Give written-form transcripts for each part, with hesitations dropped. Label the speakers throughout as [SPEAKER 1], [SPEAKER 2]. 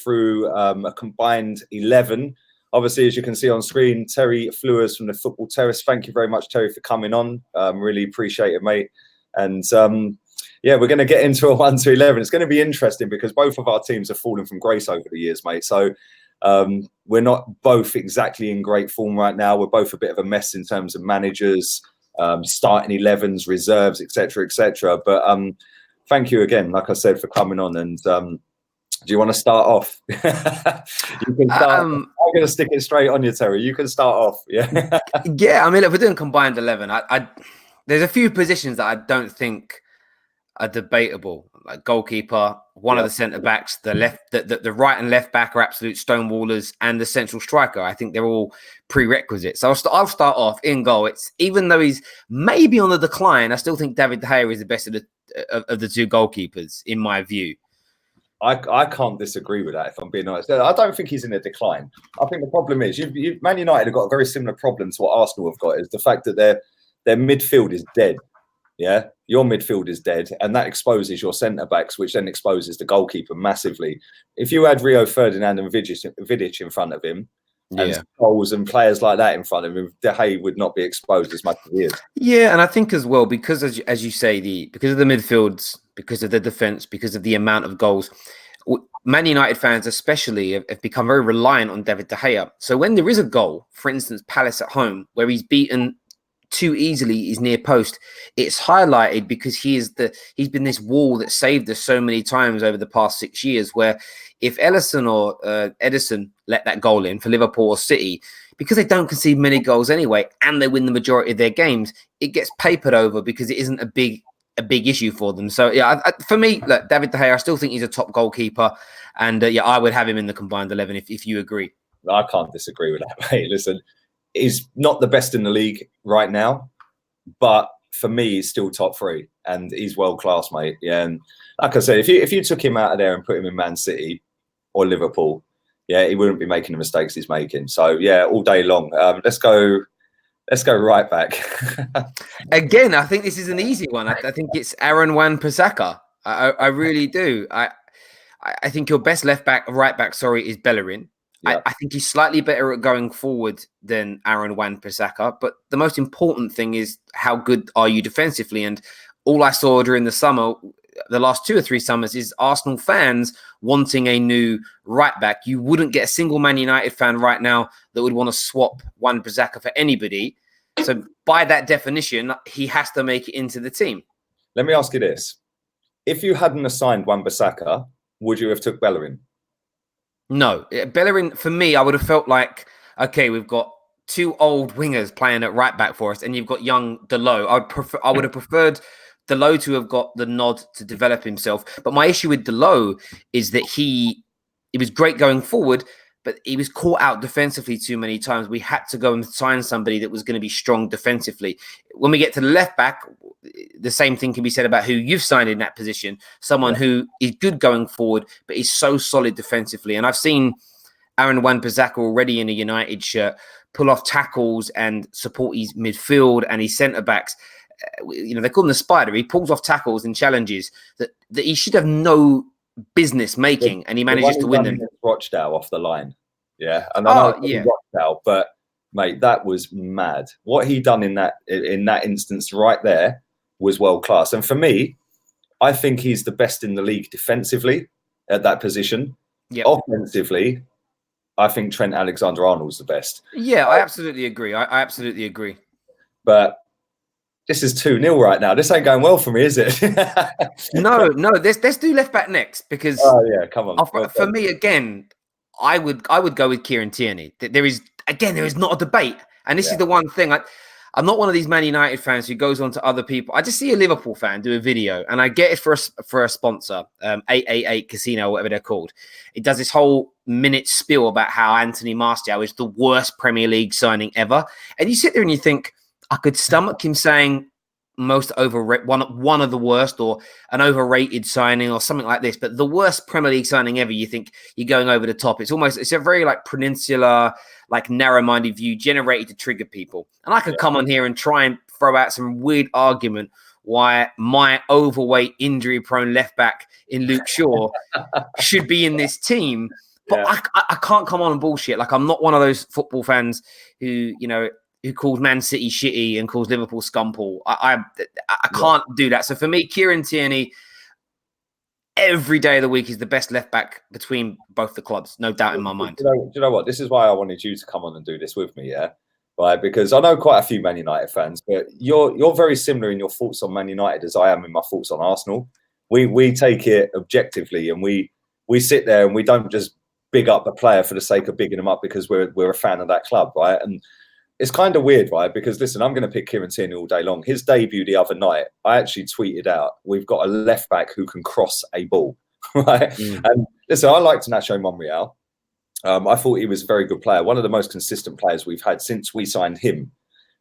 [SPEAKER 1] through a combined 11. Obviously, as you can see on screen, Terry Flewers from the Football Terrace. Thank you very much, Terry, for coming on. Really appreciate it, mate. And yeah, we're going to get into a 1 to 11. It's going to be interesting because both of our teams have fallen from grace over the years, mate. So we're not both exactly in great form right now. We're both a bit of a mess in terms of managers, starting 11s, reserves, etc., etc. But thank you again, like I said, for coming on. And do you want to start off? You can start. I'm going to stick it straight on you, Terry. You can start off. Yeah.
[SPEAKER 2] Yeah. I mean, look, we're doing combined 11. There's a few positions that I don't think are debatable, like goalkeeper, one of the centre backs, the right and left back are absolute stonewallers, and the central striker. I think they're all prerequisites. So I'll start off in goal. It's even though he's maybe on the decline, I still think David De Gea is the best of the two goalkeepers in my view.
[SPEAKER 1] I can't disagree with that, if I'm being honest. I don't think he's in a decline. I think the problem is Man United have got a very similar problem to what Arsenal have got, is the fact that their midfield is dead. Yeah, your midfield is dead, and that exposes your centre backs, which then exposes the goalkeeper massively. If you had Rio Ferdinand and Vidic in front of him, and Scholes and players like that in front of him, De Gea would not be exposed as much as he is.
[SPEAKER 2] Yeah, and I think as well, because as you say, because of the midfields, because of the defence, because of the amount of goals, Man United fans especially have become very reliant on David De Gea. So when there is a goal, for instance, Palace at home, where he's beaten too easily his near post, it's highlighted because he's been this wall that saved us so many times over the past 6 years, where if Ellison or Edison let that goal in for Liverpool or City, because they don't concede many goals anyway and they win the majority of their games, it gets papered over because it isn't a big issue for them. So yeah, for me, look, David De Gea, I still think he's a top goalkeeper, and I would have him in the combined 11 if you agree.
[SPEAKER 1] I can't disagree with that, mate. Listen, he's not the best in the league right now, but for me, he's still top 3, and he's world class, mate. Yeah, and like I said, if you took him out of there and put him in Man City or Liverpool, yeah, he wouldn't be making the mistakes he's making. So yeah, all day long. Let's go right back.
[SPEAKER 2] Again, I think this is an easy one. I think it's Aaron Wan-Bissaka. I really do. I think your best right back, is Bellerin. Yeah. I think he's slightly better at going forward than Aaron Wan-Bissaka. But the most important thing is how good are you defensively? And all I saw during the summer, the last 2 or 3 summers, is Arsenal fans wanting a new right back. You wouldn't get a single Man United fan right now that would want to swap Wan-Bissaka for anybody. So by that definition, he has to make it into the team.
[SPEAKER 1] Let me ask you this. If you hadn't assigned Wan-Bissaka, would you have took Bellerin?
[SPEAKER 2] No. Bellerin, for me, I would have felt like, okay, we've got 2 old wingers playing at right back for us, and you've got young Delot. I would have preferred Delot to have got the nod to develop himself. But my issue with Delot is that he was great going forward, but he was caught out defensively too many times. We had to go and sign somebody that was going to be strong defensively. When we get to the left back, the same thing can be said about who you've signed in that position. Someone who is good going forward, but is so solid defensively. And I've seen Aaron Wan-Bissaka already in a United shirt pull off tackles and support his midfield and his centre-backs. They call him the spider. He pulls off tackles and challenges that he should have no business making, and he manages to win them.
[SPEAKER 1] Rochdale off the line, yeah, and I know Rochdale, but mate, that was mad. What he done in that instance right there was world class. And for me, I think he's the best in the league defensively at that position. Yep. Offensively, I think Trent Alexander-Arnold's the best.
[SPEAKER 2] Yeah, I absolutely agree. I absolutely agree.
[SPEAKER 1] But this is 2-0 right now. This ain't going well for me, is it?
[SPEAKER 2] No. Let's do left back next, because
[SPEAKER 1] come on.
[SPEAKER 2] For me, again, I would go with Kieran Tierney. There is not a debate, and this is the one thing. I'm not one of these Man United fans who goes on to other people. I just see a Liverpool fan do a video, and I get it for a sponsor, 888 Casino, whatever they're called. It does this whole minute spiel about how Anthony Martial is the worst Premier League signing ever, and you sit there and you think, I could stomach him saying most overrated, one of the worst, or an overrated signing or something like this. But the worst Premier League signing ever, you think you're going over the top. It's a very like peninsular, like narrow-minded view generated to trigger people. And I could come on here and try and throw out some weird argument why my overweight, injury-prone left back in Luke Shaw should be in this team. But I can't come on and bullshit. Like, I'm not one of those football fans who, who calls Man City shitty and calls Liverpool scumple. I can't do that. So for me, Kieran Tierney, every day of the week, is the best left back between both the clubs. No doubt in my mind.
[SPEAKER 1] Do you know what? This is why I wanted you to come on and do this with me, yeah? Right, because I know quite a few Man United fans, but you're very similar in your thoughts on Man United as I am in my thoughts on Arsenal. We take it objectively, and we sit there and we don't just big up a player for the sake of bigging them up because we're a fan of that club, right? And it's kind of weird, right? Because listen, I'm going to pick Kieran Tierney all day long. His debut the other night, I actually tweeted out, we've got a left back who can cross a ball, right? And listen, I liked Nacho Monreal. I thought he was a very good player, one of the most consistent players we've had since we signed him,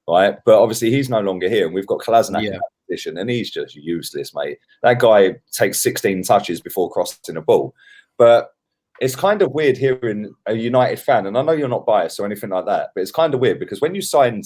[SPEAKER 1] right? But obviously he's no longer here, and we've got Kolasinac in that position, and he's just useless, mate. That guy takes 16 touches before crossing a ball. But it's kind of weird hearing a United fan, and I know you're not biased or anything like that, but it's kind of weird because when you signed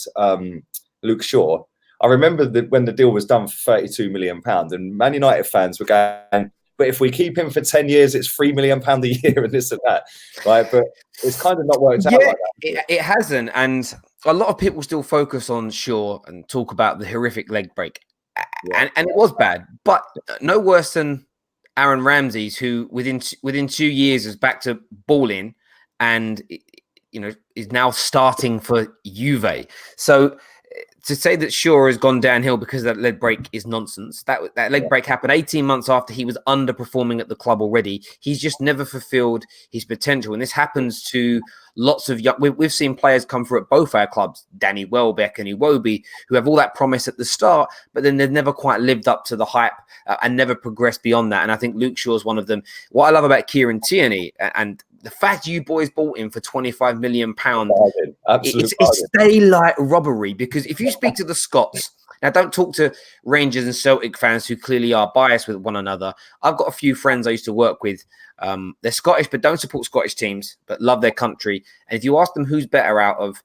[SPEAKER 1] Luke Shaw, I remember that when the deal was done for £32 million, and Man United fans were going, but if we keep him for 10 years, it's £3 million a year and this and that, right? But it's kind of not worked out like that.
[SPEAKER 2] It hasn't. And a lot of people still focus on Shaw and talk about the horrific leg break. And it was bad, but no worse than Aaron Ramsey's, who within 2 years is back to balling and, is now starting for Juve. So to say that Shaw has gone downhill because of that leg break is nonsense. That leg break happened 18 months after he was underperforming at the club already. He's just never fulfilled his potential. And this happens to lots of young... We've seen players come through at both our clubs, Danny Welbeck and Iwobi, who have all that promise at the start, but then they've never quite lived up to the hype and never progressed beyond that. And I think Luke Shaw is one of them. What I love about Kieran Tierney and the fact you boys bought him for £25 million, it's daylight robbery. Because if you speak to the Scots, now don't talk to Rangers and Celtic fans who clearly are biased with one another. I've got a few friends I used to work with. They're Scottish, but don't support Scottish teams, but love their country. And if you ask them who's better out of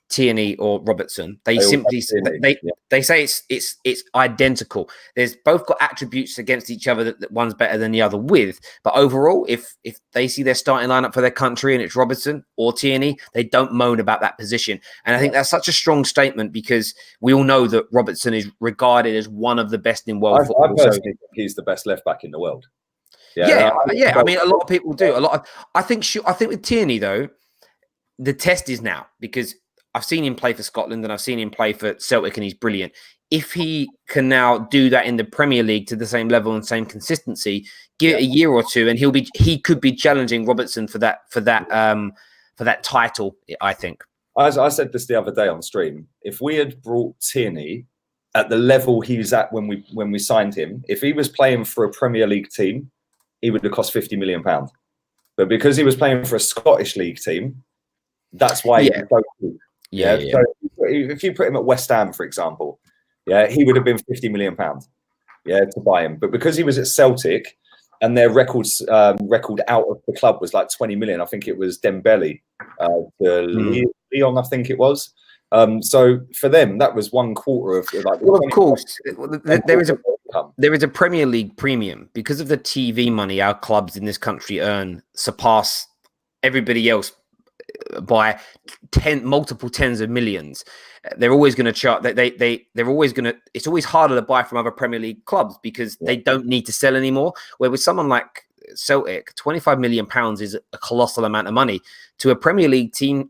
[SPEAKER 2] Tierney or Robertson, they simply they say it's identical. There's both got attributes against each other that one's better than the other with, but overall, if they see their starting lineup for their country and it's Robertson or Tierney, they don't moan about that position. And I think that's such a strong statement because we all know that Robertson is regarded as one of the best in world football.
[SPEAKER 1] I personally think he's the best left back in the world.
[SPEAKER 2] Yeah. I mean, a lot of people do. I think with Tierney though, the test is now because I've seen him play for Scotland and I've seen him play for Celtic and he's brilliant. If he can now do that in the Premier League to the same level and same consistency, give it a year or two and he could be challenging Robertson for that title, I think.
[SPEAKER 1] I said this the other day on stream. If we had brought Tierney at the level he was at when we signed him, if he was playing for a Premier League team, he would have cost £50 million. But because he was playing for a Scottish League team, that's why he was so cheap. So if you put him at West Ham, for example, he would have been £50 million, to buy him. But because he was at Celtic and their record out of the club was like 20 million, I think it was Dembele to Leon, I think it was. So for them, that was 1/4 of like.
[SPEAKER 2] Well, of course, there is a Premier League premium because of the TV money our clubs in this country surpass everybody else by multiple tens of millions. They're always going to chart. They're always going to. It's always harder to buy from other Premier League clubs because they don't need to sell anymore. Where with someone like Celtic, £25 million is a colossal amount of money to a Premier League team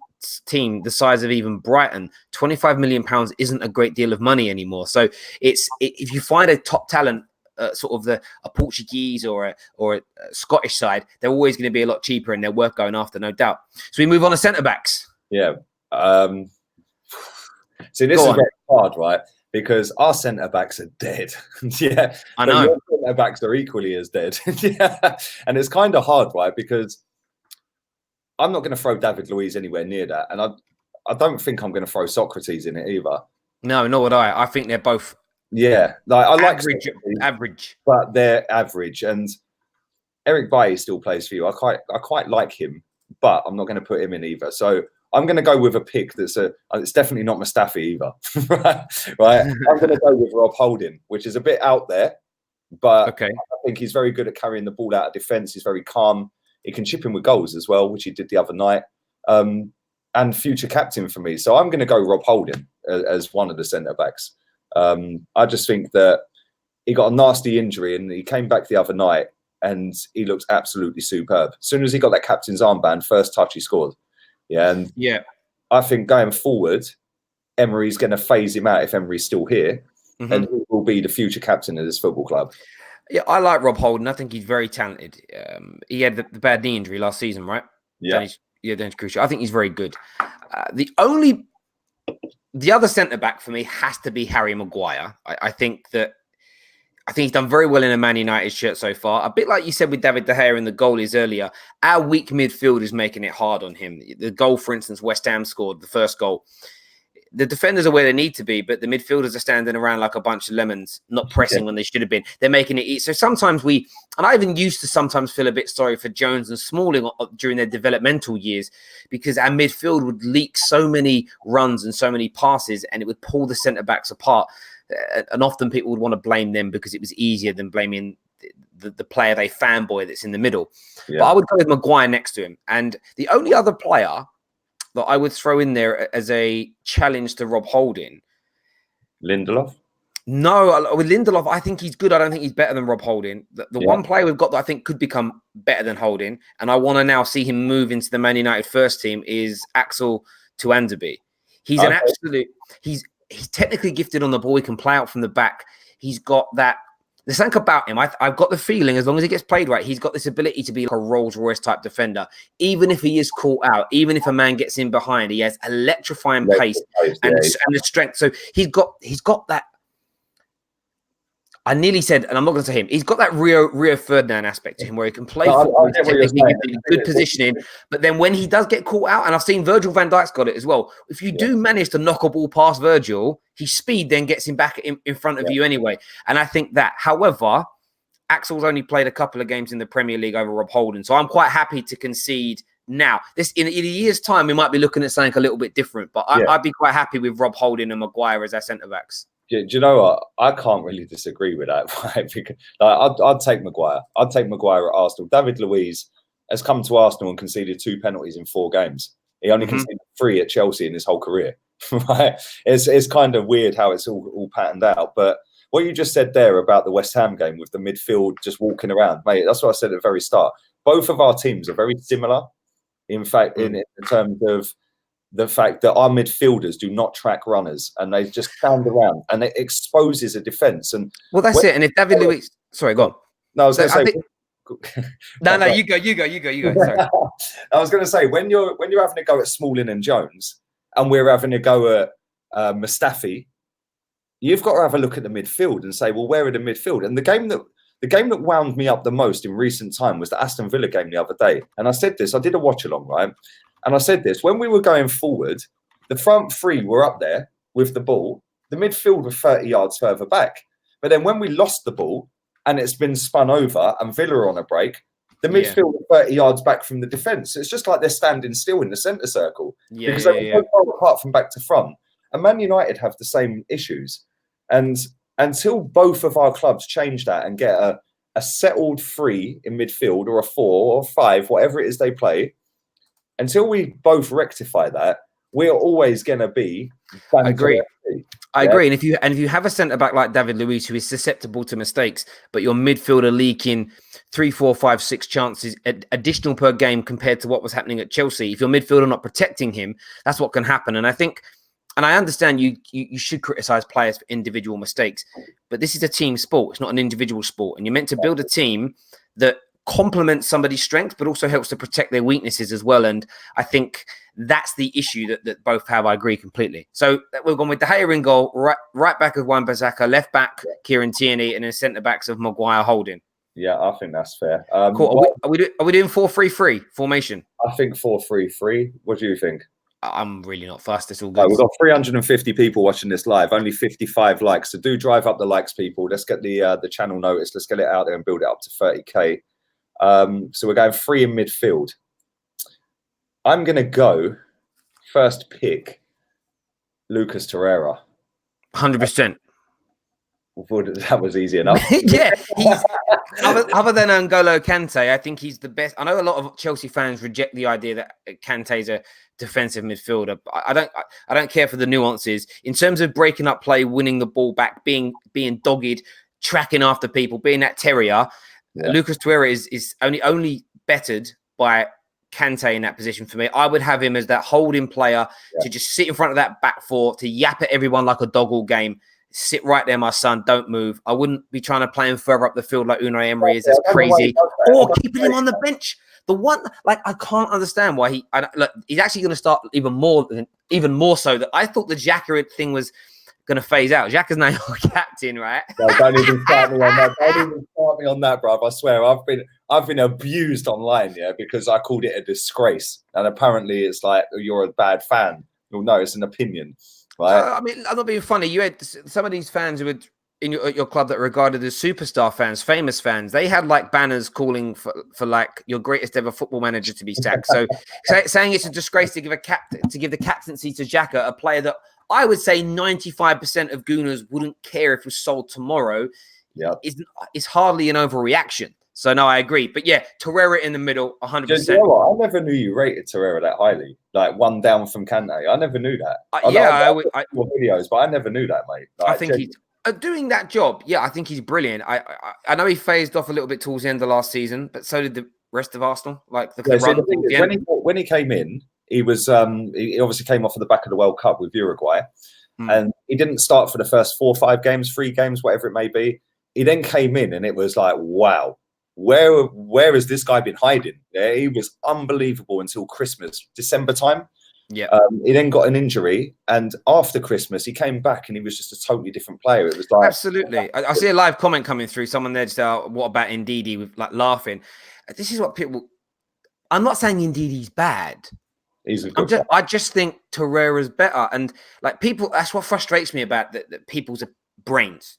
[SPEAKER 2] the size of even Brighton. £25 million isn't a great deal of money anymore. So if you find a top talent, sort of a Portuguese or a Scottish side, they're always going to be a lot cheaper and they're worth going after, no doubt. So we move on to centre backs.
[SPEAKER 1] Yeah. See, this is very hard, right? Because our centre backs are dead.
[SPEAKER 2] I know.
[SPEAKER 1] Your centre backs are equally as dead. And it's kind of hard, right? Because I'm not going to throw David Luiz anywhere near that, and I don't think I'm going to throw Socrates in it either.
[SPEAKER 2] No, nor would I. I think they're both.
[SPEAKER 1] Yeah, like I like
[SPEAKER 2] average,
[SPEAKER 1] but they're average. And Eric Bailly still plays for you. I quite like him, but I'm not going to put him in either. So I'm going to go with a pick that's it's definitely not Mustafi either. right? I'm going to go with Rob Holding, which is a bit out there, but I think he's very good at carrying the ball out of defence. He's very calm. He can chip in with goals as well, which he did the other night. And future captain for me. So I'm going to go Rob Holding as one of the centre-backs. I just think that he got a nasty injury and he came back the other night and he looked absolutely superb. As soon as he got that captain's armband, first touch he scored. Yeah, and I think going forward, Emery's going to phase him out if Emery's still here, and he will be the future captain of this football club.
[SPEAKER 2] Yeah, I like Rob Holding. I think he's very talented. He had the bad knee injury last season, right?
[SPEAKER 1] Yeah.
[SPEAKER 2] Then it's crucial. I think he's very good. The other centre back for me has to be Harry Maguire. I think he's done very well in a Man United shirt so far. A bit like you said with David De Gea and the goalies earlier, our weak midfield is making it hard on him. The goal, for instance, West Ham scored, the first goal. The defenders are where they need to be, but the midfielders are standing around like a bunch of lemons, not pressing when they should have been. They're making it easy. So sometimes and I even used to sometimes feel a bit sorry for Jones and Smalling during their developmental years, because our midfield would leak so many runs and so many passes, and it would pull the centre-backs apart. And often people would want to blame them because it was easier than blaming the player they fanboy that's in the middle. Yeah. But I would go with Maguire next to him. And the only other player that I would throw in there as a challenge to Rob Holding.
[SPEAKER 1] Lindelof?
[SPEAKER 2] No, with Lindelof, I think he's good. I don't think he's better than Rob Holding. The one player we've got that I think could become better than Holding, and I want to now see him move into the Man United first team, is Axel Tuanzebe. He's an absolute... He's technically gifted on the ball. He can play out from the back. He's got that... There's something about him. I've got the feeling, as long as he gets played right, he's got this ability to be like a Rolls-Royce type defender. Even if he is caught out, even if a man gets in behind, he has electrifying pace and the strength. So he's got that. I nearly said, and I'm not going to say him, he's got that Rio Ferdinand aspect to him where he can play football, good positioning, but then when he does get caught out, and I've seen Virgil van Dijk's got it as well, if you do manage to knock a ball past Virgil, his speed then gets him back in front of you anyway. And I think that, however, Axel's only played a couple of games in the Premier League over Rob Holding, so I'm quite happy to concede now. This in a year's time, we might be looking at something a little bit different, but I'd be quite happy with Rob Holding and Maguire as our centre-backs.
[SPEAKER 1] Do you know what? I can't really disagree with that. Right? Because, I'd take Maguire. I'd take Maguire at Arsenal. David Luiz has come to Arsenal and conceded 2 penalties in 4 games. He only conceded 3 at Chelsea in his whole career. Right? It's kind of weird how it's all patterned out. But what you just said there about the West Ham game with the midfield just walking around, mate, that's what I said at the very start. Both of our teams are very similar. In fact, in terms of the fact that our midfielders do not track runners and they just stand around, and it exposes a defence. And
[SPEAKER 2] that's it. And if David Luiz, sorry, go on.
[SPEAKER 1] No, I was going to say.
[SPEAKER 2] No, you go. Sorry.
[SPEAKER 1] I was going to say when you're having a go at Smalling and Jones, and we're having a go at Mustafi, you've got to have a look at the midfield and say, well, where are the midfield? And the game that wound me up the most in recent time was the Aston Villa game the other day. And I said this, I did a watch along, right? And I said this, when we were going forward, the front 3 were up there with the ball. The midfield were 30 yards further back. But then when we lost the ball and it's been spun over and Villa on a break, the midfield are 30 yards back from the defence. It's just like they're standing still in the centre circle. Because they're so far apart from back to front. And Man United have the same issues. And until both of our clubs change that and get a settled 3 in midfield, or a 4 or 5, whatever it is they play, until we both rectify that, we're always going to be.
[SPEAKER 2] I agree. I agree. And if you have a centre back like David Luiz, who is susceptible to mistakes, but your midfielder leaking 3, 4, 5, 6 chances additional per game compared to what was happening at Chelsea, if your midfielder not protecting him, that's what can happen. And I think, and I understand you should criticise players for individual mistakes, but this is a team sport. It's not an individual sport, and you're meant to build a team that complements somebody's strength, but also helps to protect their weaknesses as well. And I think that's the issue that both have. I agree completely. So we've gone with De Gea in goal, right back of Wan-Bissaka, left back Kieran Tierney, and then centre backs of Maguire, Holding.
[SPEAKER 1] Yeah, I think that's fair.
[SPEAKER 2] Cool. Are we doing 4-3-3 formation?
[SPEAKER 1] I think 4-3-3. What do you think?
[SPEAKER 2] I'm really not fast. It's all good.
[SPEAKER 1] We've got 350 people watching this live, only 55 likes. So do drive up the likes, people. Let's get the channel notice. Let's get it out there and build it up to 30k. So we're going 3 in midfield. I'm going to go first pick Lucas Torreira.
[SPEAKER 2] 100%.
[SPEAKER 1] That was easy enough.
[SPEAKER 2] Yeah, other than N'Golo Kante, I think he's the best. I know a lot of Chelsea fans reject the idea that Kante's a defensive midfielder. But I don't care for the nuances in terms of breaking up play, winning the ball back, being dogged, tracking after people, being that terrier. Yeah. Lucas Torreira is only bettered by Kante in that position for me. I would have him as that holding player to just sit in front of that back four, to yap at everyone like a dog all game. Sit right there, my son. Don't move. I wouldn't be trying to play him further up the field like Unai Emery is. That's crazy. Or keeping him on the bench. The one, like, I can't understand why he's actually going to start even more so. That I thought the Xhaka thing was going to phase out. Xhaka's now your captain, right?
[SPEAKER 1] No, don't even start me on that. Don't even start me on that, bro. I swear, I've been abused online, because I called it a disgrace, and apparently it's like you're a bad fan. You'll know it's an opinion. Right.
[SPEAKER 2] I mean, I'm not being funny. You had some of these fans who were in your club that regarded as superstar fans, famous fans. They had like banners calling for like your greatest ever football manager to be sacked. So saying it's a disgrace to give the captaincy to Xhaka, a player that I would say 95% of Gooners wouldn't care if it was sold tomorrow. Yeah, is hardly an overreaction. So, no, I agree. But, yeah, Torreira in the middle, 100%.
[SPEAKER 1] You know what? I never knew you rated Torreira that highly. Like, one down from Kante. I never knew that. I videos, but I never knew that, mate. Like,
[SPEAKER 2] I think he's doing that job. Yeah, I think he's brilliant. I know he phased off a little bit towards the end of last season, but so did the rest of Arsenal. Like,
[SPEAKER 1] when he came in, he was he obviously came off of the back of the World Cup with Uruguay. And he didn't start for the first 4 or 5 games, 3 games, whatever it may be. He then came in and it was like, wow. Where has this guy been hiding? Yeah, he was unbelievable until Christmas, December time.
[SPEAKER 2] Yeah.
[SPEAKER 1] He then got an injury, and after Christmas, he came back and he was just a totally different player. It was like
[SPEAKER 2] absolutely. I see a live comment coming through. Someone there just what about Ndidi with like laughing. This is what people. I'm not saying Ndidi's bad.
[SPEAKER 1] He's a good.
[SPEAKER 2] I just think Torreira's better, and like people. That's what frustrates me about that people's brains.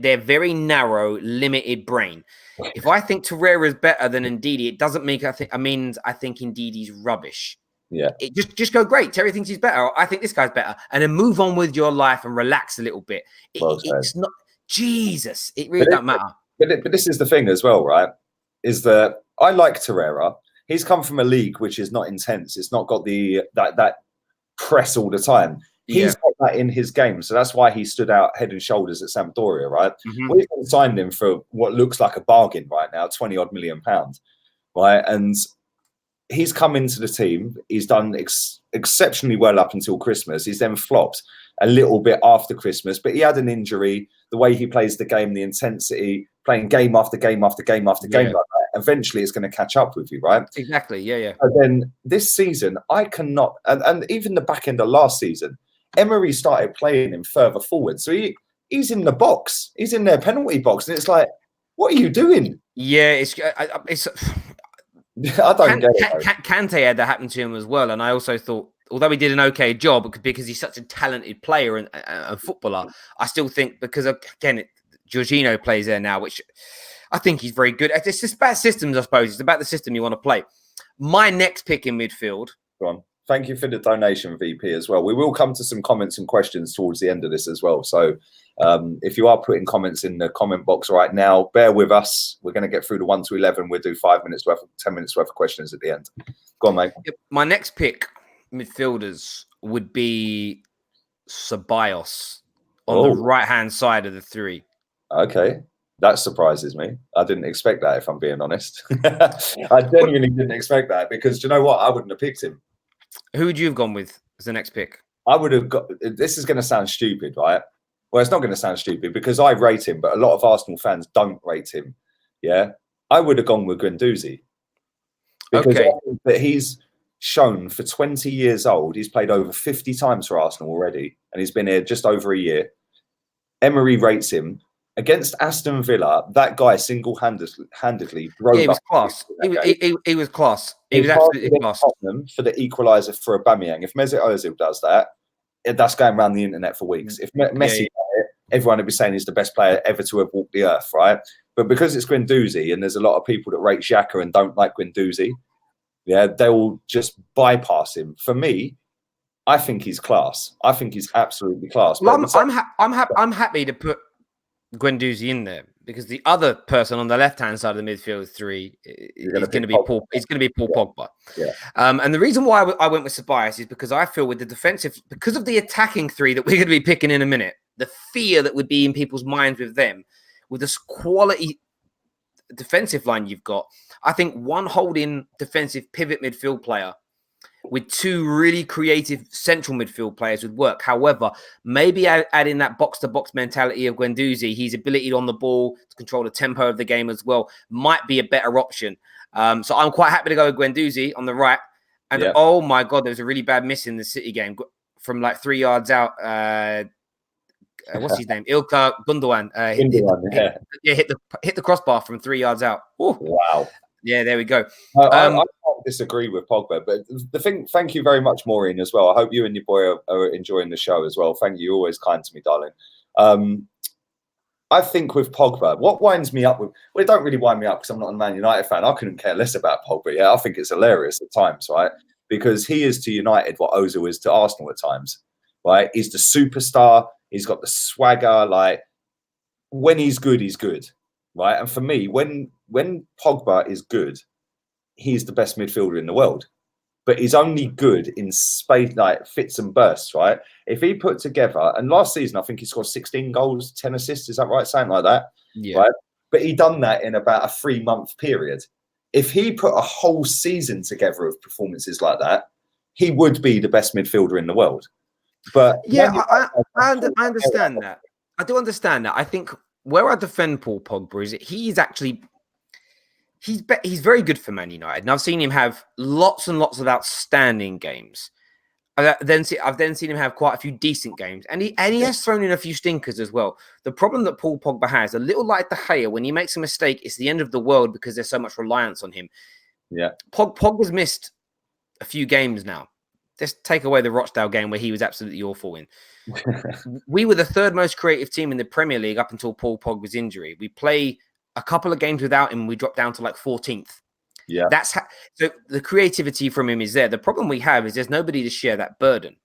[SPEAKER 2] They're very narrow, limited brain. If I think Torreira is better than Ndidi, it doesn't make I think Ndidi's rubbish.
[SPEAKER 1] Yeah.
[SPEAKER 2] It just go great. Terry thinks he's better. I think this guy's better. And then move on with your life and relax a little bit. It's not Jesus. It really doesn't matter.
[SPEAKER 1] But this is the thing as well, right? Is that I like Torreira. He's come from a league which is not intense. It's not got the that press all the time. He's got that in his game, so that's why he stood out head and shoulders at Sampdoria, right? Mm-hmm. We've signed him for what looks like a bargain right now, £20-odd million, right? And he's come into the team. He's done exceptionally well up until Christmas. He's then flopped a little bit after Christmas, but he had an injury. The way he plays the game, the intensity, playing game after game after game after game like that, eventually it's going to catch up with you, right?
[SPEAKER 2] Exactly, yeah.
[SPEAKER 1] And then this season, I cannot, and even the back end of last season, Emery started playing him further forward. So he's in the box. He's in their penalty box. And it's like, what are you doing?
[SPEAKER 2] Yeah, it's
[SPEAKER 1] I don't get it.
[SPEAKER 2] Kante had that happen to him as well. And I also thought, although he did an okay job because he's such a talented player and footballer, I still think because, again, Jorginho plays there now, which I think he's very good. It's just about systems, I suppose. It's about the system you want to play. My next pick in midfield.
[SPEAKER 1] Go on. Thank you for the donation, VP, as well. We will come to some comments and questions towards the end of this as well. So if you are putting comments in the comment box right now, bear with us. We're going to get through the 1 to 11. We'll do 5 minutes worth of 10 minutes worth of questions at the end. Go on, mate.
[SPEAKER 2] My next pick, midfielders, would be Ceballos on the right-hand side of the 3.
[SPEAKER 1] Okay. That surprises me. I didn't expect that, if I'm being honest. I genuinely didn't expect that because, do you know what? I wouldn't have picked him.
[SPEAKER 2] Who would you have gone with as the next pick?
[SPEAKER 1] I would have got. This is going to sound stupid, right? Well, it's not going to sound stupid because I rate him, but a lot of Arsenal fans don't rate him. Yeah, I would have gone with Guendouzi because I think that he's shown for 20 years old. He's played over 50 times for Arsenal already, and he's been here just over a year. Emery rates him. Against Aston Villa, that guy single-handedly drove.
[SPEAKER 2] Yeah, he was class. He was class. He was absolutely class.
[SPEAKER 1] For the equaliser for Aubameyang. If Mesut Ozil does that, that's going around the internet for weeks. If Messi did it, everyone would be saying he's the best player ever to have walked the earth, right? But because it's Guendouzi, and there's a lot of people that rate Xhaka and don't like Guendouzi, they will just bypass him. For me, I think he's class. I think he's absolutely class.
[SPEAKER 2] Well, I'm happy to put Guendouzi in there because the other person on the left-hand side of the midfield three is going to be Paul. It's going to be Paul Pogba.
[SPEAKER 1] Yeah.
[SPEAKER 2] And the reason why I went with Ceballos is because I feel with the defensive, because of the attacking three that we're going to be picking in a minute, the fear that would be in people's minds with them, with this quality defensive line you've got, I think one holding defensive pivot midfield player with two really creative central midfield players would work. However, maybe adding that box-to-box mentality of Guendouzi, his ability on the ball to control the tempo of the game as well, might be a better option. So I'm quite happy to go with Guendouzi on the right. And oh my God, there was a really bad miss in the City game from like 3 yards out. What's his name? Ilkay Gundogan. Hit the crossbar from 3 yards out. Ooh.
[SPEAKER 1] Wow.
[SPEAKER 2] Yeah, there we go.
[SPEAKER 1] I can't disagree with Pogba, but the thing, thank you very much, Maureen, as well. I hope you and your boy are enjoying the show as well. Thank you. You're always kind to me, darling. I think with Pogba, what winds me up, well, it don't really wind me up because I'm not a Man United fan. I couldn't care less about Pogba. Yeah, I think it's hilarious at times, right? Because he is to United what Ozil is to Arsenal at times, right? He's the superstar. He's got the swagger. Like, when he's good, right? And for me, when Pogba is good, he's the best midfielder in the world. But he's only good in space, like fits and bursts, right? If he put together, and last season, I think he scored 16 goals, 10 assists, is that right? Something like that.
[SPEAKER 2] Yeah.
[SPEAKER 1] Right? But he done that in about a 3-month period. If he put a whole season together of performances like that, he would be the best midfielder in the world. But
[SPEAKER 2] yeah, I understand that. I do understand that. I think where I defend Paul Pogba is that he's actually he's very good for Man United, and I've seen him have lots and lots of outstanding games. I've then seen him have quite a few decent games, and he has thrown in a few stinkers as well. The problem that Paul Pogba has, a little like De Gea, when he makes a mistake, it's the end of the world because there's so much reliance on him.
[SPEAKER 1] Yeah,
[SPEAKER 2] Pogba's missed a few games now. Let's take away the Rochdale game where he was absolutely awful in. We were the third most creative team in the Premier League up until Paul Pogba's injury. We play a couple of games without him, we dropped down to like 14th.
[SPEAKER 1] Yeah,
[SPEAKER 2] so the creativity from him is there. The problem we have is there's nobody to share that burden.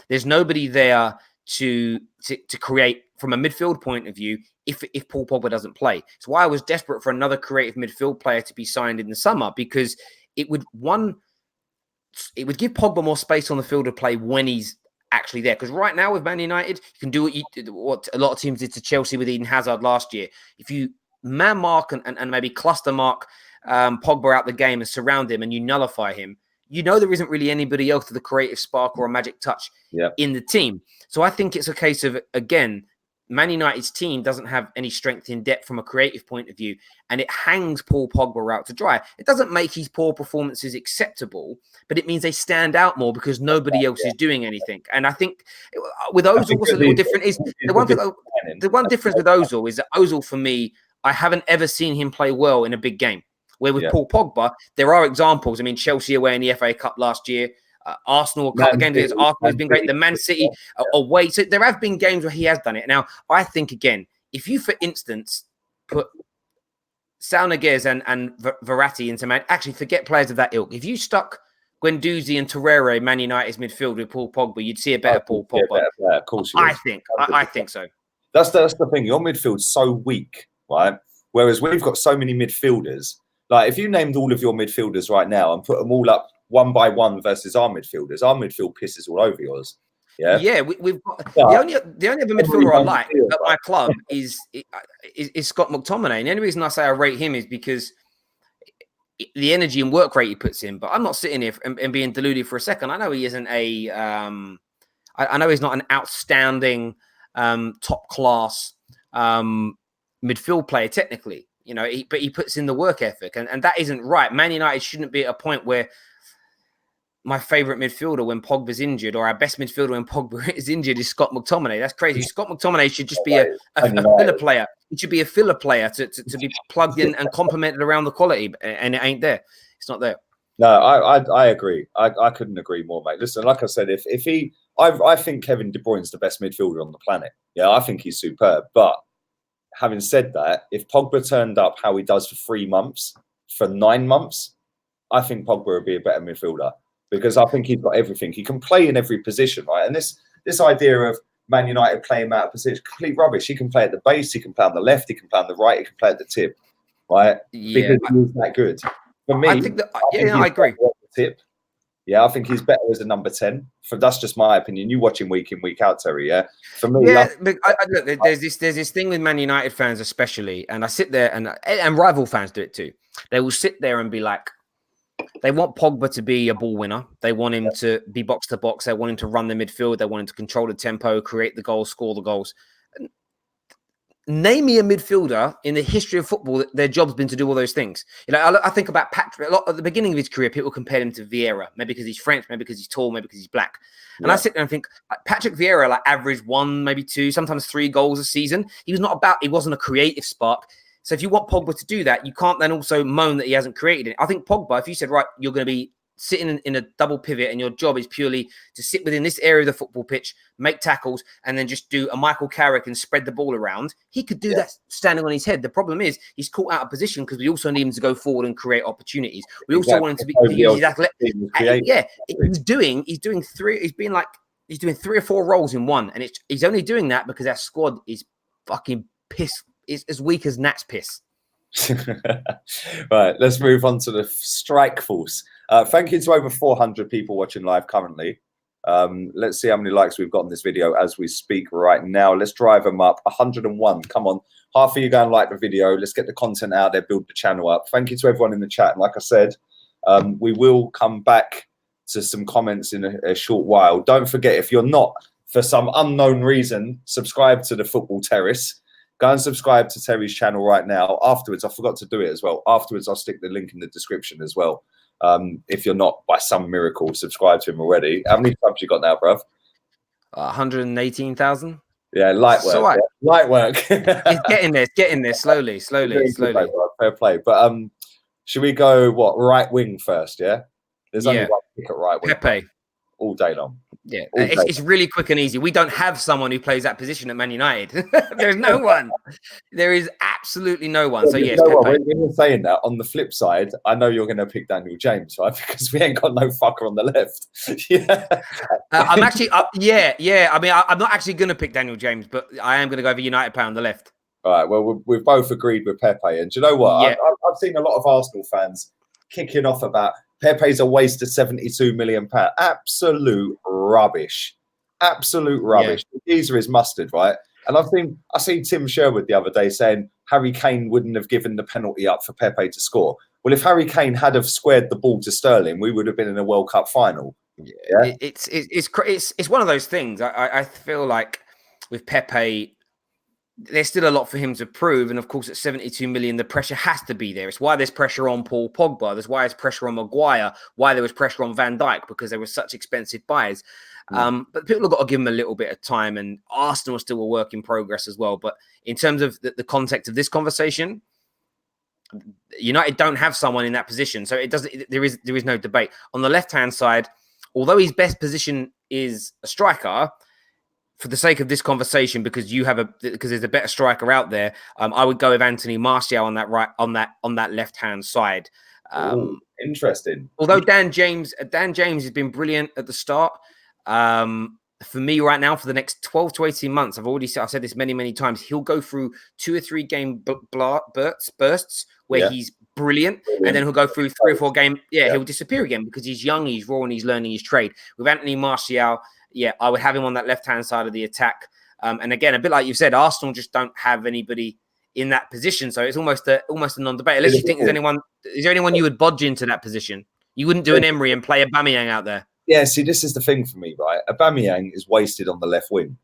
[SPEAKER 2] There's nobody there to create from a midfield point of view if Paul Pogba doesn't play. It's why I was desperate for another creative midfield player to be signed in the summer, because it would give Pogba more space on the field to play when he's actually there. Because right now with Man United, you can do what a lot of teams did to Chelsea with Eden Hazard last year. If you man mark and maybe cluster mark Pogba out the game and surround him and you nullify him, you know there isn't really anybody else with a creative spark or a magic touch in the team. So I think it's a case of, again, Man United's team doesn't have any strength in depth from a creative point of view, and it hangs Paul Pogba out to dry. It doesn't make his poor performances acceptable, but it means they stand out more because nobody else is doing anything. And I think with Ozil, what's a little different is the one difference with Ozil is that Ozil, for me, I haven't ever seen him play well in a big game. Where with Paul Pogba, there are examples. I mean, Chelsea away in the FA Cup last year. Arsenal, a couple of games against Arsenal has been great. The Man City away. So there have been games where he has done it. Now, I think, again, if you, for instance, put Sal Niguez and Verratti into Man, actually forget players of that ilk. If you stuck Guendouzi and Terrace, Man United's midfield with Paul Pogba, you'd see a better Paul Pogba.
[SPEAKER 1] Of course,
[SPEAKER 2] I think so.
[SPEAKER 1] That's the thing. Your midfield's so weak, right? Whereas we've got so many midfielders. Like, if you named all of your midfielders right now and put them all up one by one versus our midfielders, our midfield pisses all over yours. Yeah,
[SPEAKER 2] we've got the only other midfielder I like at my club is Scott McTominay. And the only reason I say I rate him is because the energy and work rate he puts in. But I'm not sitting here and being deluded for a second. I know he isn't I know he's not an outstanding top class midfield player technically. You know, but he puts in the work ethic, and that isn't right. Man United shouldn't be at a point where my favourite midfielder when Pogba's injured, or our best midfielder when Pogba is injured, is Scott McTominay. That's crazy. Scott McTominay should just be a filler player. It should be a filler player to be plugged in and complemented around the quality, and it ain't there. It's not there.
[SPEAKER 1] No, I agree. I couldn't agree more, mate. Listen, like I said, if he, I think Kevin De Bruyne's the best midfielder on the planet. Yeah, I think he's superb, but having said that, if Pogba turned up how he does for 3 months, for 9 months, I think Pogba would be a better midfielder because I think he's got everything. He can play in every position, right? And this idea of Man United play him out of position. Complete rubbish. He can play at the base. He can play on the left. He can play on the right. He can play at the tip, right?
[SPEAKER 2] Yeah,
[SPEAKER 1] Because he's that good. For me,
[SPEAKER 2] I think that. Yeah,
[SPEAKER 1] he's
[SPEAKER 2] I agree.
[SPEAKER 1] better at the tip. Yeah, I think he's better as a number 10. That's just my opinion. You watch him week in, week out, Terry. Yeah, for me,
[SPEAKER 2] Yeah, but look, there's this thing with Man United fans, especially, and I sit there and rival fans do it too. They will sit there and be like, they want Pogba to be a ball winner. They want him to be box to box. They want him to run the midfield. They want him to control the tempo, create the goals, score the goals. Name me a midfielder in the history of football that their job's been to do all those things. You know, I think about Patrick. A lot at the beginning of his career, people compared him to Vieira, maybe because he's French, maybe because he's tall, maybe because he's black. And I sit there and think Patrick Vieira like averaged 1, maybe 2, sometimes 3 goals a season. He wasn't a creative spark. So if you want Pogba to do that, you can't then also moan that he hasn't created it. I think Pogba, if you said, right, you're going to be sitting in a double pivot and your job is purely to sit within this area of the football pitch, make tackles, and then just do a Michael Carrick and spread the ball around, he could do that standing on his head. The problem is he's caught out of position because we also need him to go forward and create opportunities. We also want him to use his athletic. Yeah, he's doing 3 or 4 roles in one, and he's only doing that because our squad is fucking piss. Is as weak as Nat's piss.
[SPEAKER 1] Right, let's move on to the strike force. Thank you to over 400 people watching live currently. Let's see how many likes we've got on this video as we speak right now. Let's drive them up. 101. Come on. Half of you go and like the video. Let's get the content out there, build the channel up. Thank you to everyone in the chat. And like I said, we will come back to some comments in a short while. Don't forget, if you're not, for some unknown reason, subscribe to the Football Terrace. Go and subscribe to Terry's channel right now. Afterwards, I forgot to do it as well. Afterwards, I'll stick the link in the description as well. If you're not, by some miracle, subscribed to him already. How many subs you got now, bruv?
[SPEAKER 2] 118,000.
[SPEAKER 1] Yeah, light work.
[SPEAKER 2] So
[SPEAKER 1] yeah. Light work.
[SPEAKER 2] It's getting there, slowly.
[SPEAKER 1] Fair play. But should we go, right wing first, yeah? There's only one pick at right wing.
[SPEAKER 2] Pepe.
[SPEAKER 1] All day long.
[SPEAKER 2] Yeah, it's really quick and easy. We don't have someone who plays that position at Man United. There's no one. There is absolutely no one. So yes,
[SPEAKER 1] Pepe. When you're saying that, on the flip side, I know you're going to pick Daniel James, right? Because we ain't got no fucker on the left. Yeah.
[SPEAKER 2] I'm actually, yeah. I mean, I'm not actually going to pick Daniel James, but I am going to go for United player on the left.
[SPEAKER 1] All right. Well, we've both agreed with Pepe, and do you know what?
[SPEAKER 2] Yeah.
[SPEAKER 1] I've seen a lot of Arsenal fans kicking off about Pepe's a waste of £72 million. Absolute rubbish. Absolute rubbish. Yeah. The geezer is mustard, right? And I seen Tim Sherwood the other day saying Harry Kane wouldn't have given the penalty up for Pepe to score. Well, if Harry Kane had have squared the ball to Sterling, we would have been in a World Cup final.
[SPEAKER 2] Yeah. It's one of those things. I feel like with Pepe, there's still a lot for him to prove. And of course, at 72 million, the pressure has to be there. It's why there's pressure on Paul Pogba. There's why there's pressure on Maguire, why there was pressure on Van Dijk, because they were such expensive buys. But people have got to give him a little bit of time, and Arsenal is still a work in progress as well. But in terms of the context of this conversation, United don't have someone in that position. So there is no debate. On the left-hand side, although his best position is a striker, for the sake of this conversation, because there's a better striker out there, I would go with Anthony Martial on that left-hand side.
[SPEAKER 1] Interesting.
[SPEAKER 2] Although Dan James has been brilliant at the start. For me right now, for the next 12 to 18 months, I've said this many times, he'll go through 2 or 3 game bursts where he's brilliant, and then he'll go through 3 or 4 game. He'll disappear again because he's young, he's raw, and he's learning his trade. With Anthony Martial, I would have him on that left-hand side of the attack. And again, a bit like you've said, Arsenal just don't have anybody in that position. So it's almost a non-debate. Unless you think is there anyone you would bodge into that position? You wouldn't do an Emery and play Aubameyang out there.
[SPEAKER 1] Yeah, see, this is the thing for me, right? Aubameyang is wasted on the left wing.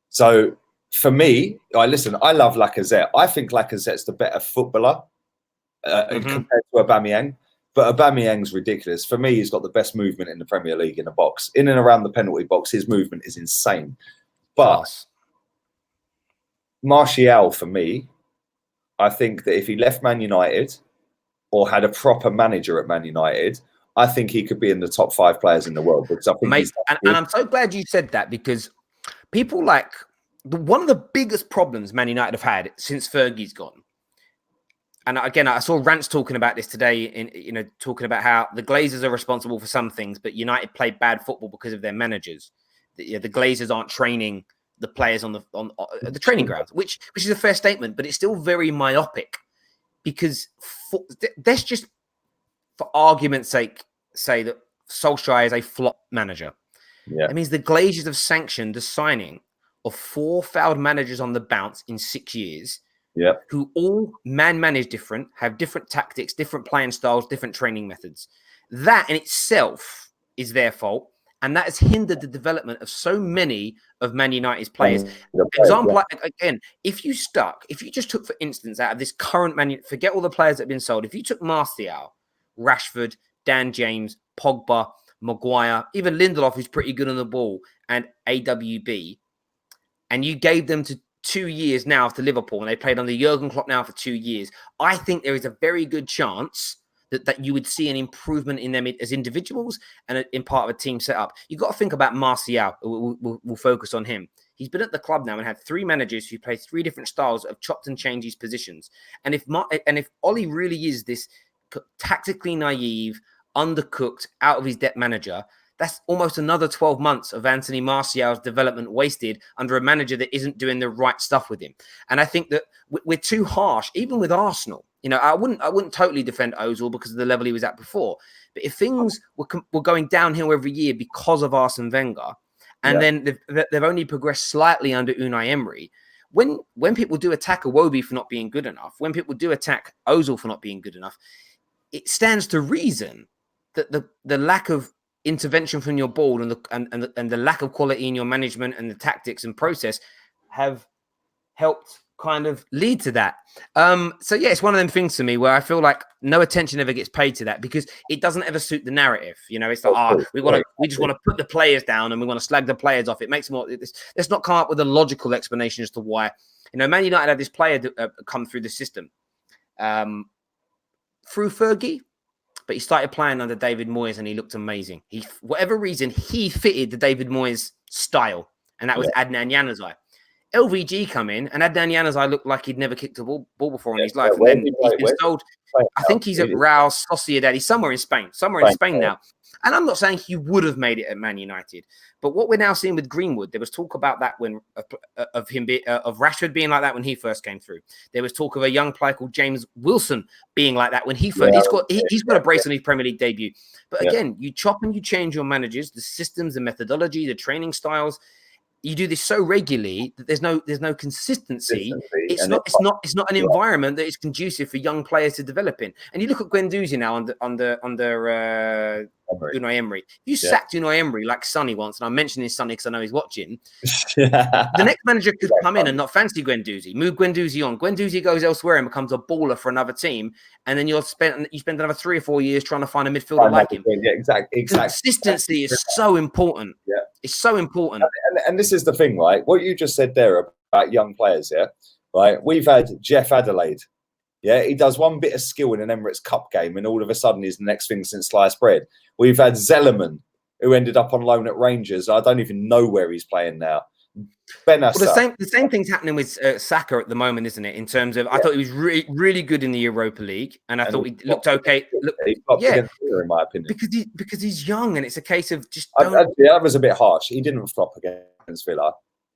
[SPEAKER 1] So for me, I love Lacazette. I think Lacazette's the better footballer compared to Aubameyang. But Aubameyang's ridiculous. For me, he's got the best movement in the Premier League in the box. In and around the penalty box, his movement is insane. But Martial, for me, I think that if he left Man United or had a proper manager at Man United, I think he could be in the top 5 players in the world. Because I think
[SPEAKER 2] and I'm so glad you said that, because people one of the biggest problems Man United have had since Fergie's gone. And again, I saw Rance talking about this today, talking about how the Glazers are responsible for some things, but United play bad football because of their managers. The Glazers aren't training the players on the training grounds, which is a fair statement, but it's still very myopic because let's just, for argument's sake, say that Solskjaer is a flop manager.
[SPEAKER 1] Yeah.
[SPEAKER 2] It means the Glazers have sanctioned the signing of 4 failed managers on the bounce in 6 years.
[SPEAKER 1] Yeah.
[SPEAKER 2] Who all manage different, have different tactics, different playing styles, different training methods. That in itself is their fault. And that has hindered the development of so many of Man United's players. Example, again, if you just took, for instance, out of this current forget all the players that have been sold. If you took Martial, Rashford, Dan James, Pogba, Maguire, even Lindelof, who's pretty good on the ball, and AWB, and you gave them to 2 years now to Liverpool, and they played under Jurgen Klopp now for 2 years, I think there is a very good chance that you would see an improvement in them as individuals and in part of a team setup. You've got to think about Martial. We'll focus on him. He's been at the club now and had 3 managers who play 3 different styles of chopped and changed his positions. And if Ollie really is this tactically naive, undercooked, out of his depth manager, that's almost another 12 months of Anthony Martial's development wasted under a manager that isn't doing the right stuff with him. And I think that we're too harsh, even with Arsenal. You know, I wouldn't totally defend Ozil because of the level he was at before. But if things were going downhill every year because of Arsene Wenger, and then they've only progressed slightly under Unai Emery, when people do attack Iwobi for not being good enough, when people do attack Ozil for not being good enough, it stands to reason that the lack of intervention from your board and the lack of quality in your management and the tactics and process have helped kind of lead to that. So yeah, it's one of them things to me where I feel like no attention ever gets paid to that because it doesn't ever suit the narrative. You know, it's like, we just want to put the players down and we want to slag the players off. It makes more. Let's not come up with a logical explanation as to why. You know, Man United had this player come through the system through Fergie. But he started playing under David Moyes and he looked amazing. Whatever reason, he fitted the David Moyes style. And that was Adnan Januzaj. LVG come in and Adnan Januzaj looked like he'd never kicked a ball before in his life. And then he's been sold. I think he's at Real Sociedad. He's somewhere in Spain. Now. And I'm not saying he would have made it at Man United. But what we're now seeing with Greenwood, there was talk about that when of Rashford being like that when he first came through. There was talk of a young player called James Wilson being like that when he first. He's got a brace on his Premier League debut. But again, you chop and you change your managers, the systems, the methodology, the training styles. You do this so regularly that there's no consistency. It's not an environment that is conducive for young players to develop in. And you look at Guendouzi now under Unai Emery. If you sacked Unai Emery like Sonny once, and I'm mentioning Sonny because I know he's watching, the next manager could come in and not fancy Guendouzi, move Guendouzi on. Guendouzi goes elsewhere and becomes a baller for another team, and then you spend another 3 or 4 years trying to find a midfielder like him.
[SPEAKER 1] Yeah, exactly.
[SPEAKER 2] Consistency is so important. Yeah. It's so important.
[SPEAKER 1] And this is the thing, right? What you just said there about young players, right? We've had Jeff Adelaide. Yeah, he does one bit of skill in an Emirates Cup game and all of a sudden he's the next thing since sliced bread. We've had Zellerman, who ended up on loan at Rangers. I don't even know where he's playing now.
[SPEAKER 2] Well, the same thing's happening with Saka at the moment, isn't it? In terms of, I thought he was really good in the Europa League, and I thought he looked okay.
[SPEAKER 1] In my opinion,
[SPEAKER 2] because he's young, and it's a case of just.
[SPEAKER 1] That was a bit harsh. He didn't flop against Villa.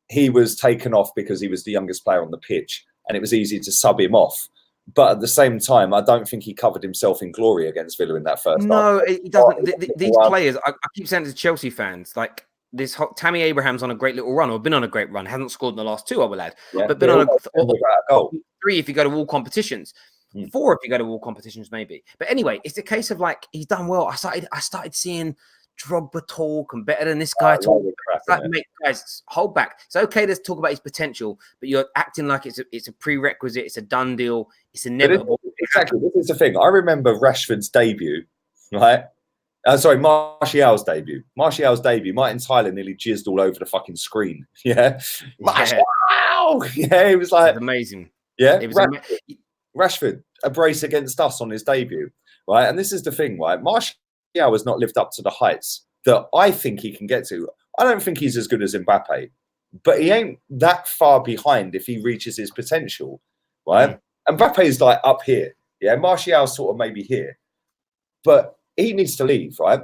[SPEAKER 1] He was taken off because he was the youngest player on the pitch, and it was easy to sub him off. But at the same time, I don't think he covered himself in glory against Villa in that first half.
[SPEAKER 2] No, he doesn't. These players, I keep saying to Chelsea fans, like. Tammy Abraham's on a great little run, or been on a great run. Hasn't scored in the last 2, I will add. But been on a goal. 3 if you go to all competitions. 4 if you go to all competitions, maybe. But anyway, it's a case of like he's done well. I started seeing Drogba talk and better than this guy talk. Guys, hold back. It's okay to talk about his potential, but you're acting like it's a prerequisite. It's a done deal. It's inevitable.
[SPEAKER 1] Exactly. This is the thing. I remember Rashford's debut, right? Martial's debut. Martin Tyler nearly jizzed all over the fucking screen. Yeah. Wow. Yeah, it was like
[SPEAKER 2] amazing.
[SPEAKER 1] Yeah. It was Rashford, a brace against us on his debut. Right. And this is the thing, right? Martial has not lived up to the heights that I think he can get to. I don't think he's as good as Mbappe, but he ain't that far behind if he reaches his potential. Right. Mbappe is like up here. Yeah. Martial's sort of maybe here. But he needs to leave, right,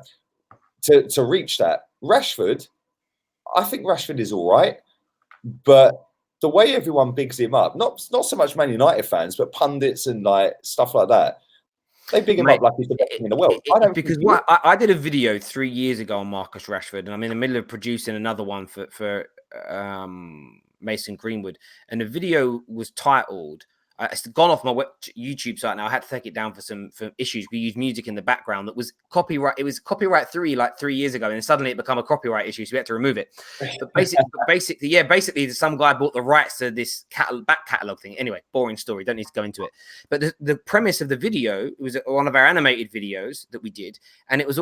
[SPEAKER 1] to reach that. Rashford, I think Rashford is all right. But the way everyone bigs him up, not so much Man United fans, but pundits and like stuff like that, they big him
[SPEAKER 2] Mate,
[SPEAKER 1] up like he's the best thing in the world. I don't
[SPEAKER 2] because
[SPEAKER 1] think
[SPEAKER 2] I did a video 3 years ago on Marcus Rashford, and I'm in the middle of producing another one for Mason Greenwood, and the video was titled. It's gone off my YouTube site now. I had to take it down for issues. We used music in the background that was copyright. It was copyright 3 like 3 years ago, and suddenly it became a copyright issue, so we had to remove it. But basically, some guy bought the rights to this back catalog thing. Anyway, boring story. Don't need to go into it. But the premise of the video, it was one of our animated videos that we did, and it was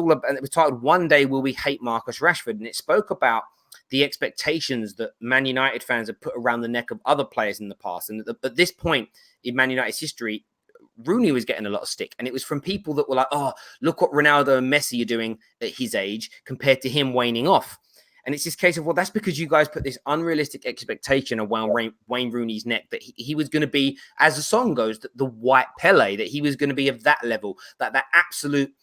[SPEAKER 2] titled "One Day Will We Hate Marcus Rashford," and it spoke about the expectations that Man United fans have put around the neck of other players in the past. And at this point in Man United's history, Rooney was getting a lot of stick. And it was from people that were like, oh, look what Ronaldo and Messi are doing at his age compared to him waning off. And it's this case of, well, that's because you guys put this unrealistic expectation around Wayne Rooney's neck that he was going to be, as the song goes, the white Pele, that he was going to be of that level, that absolute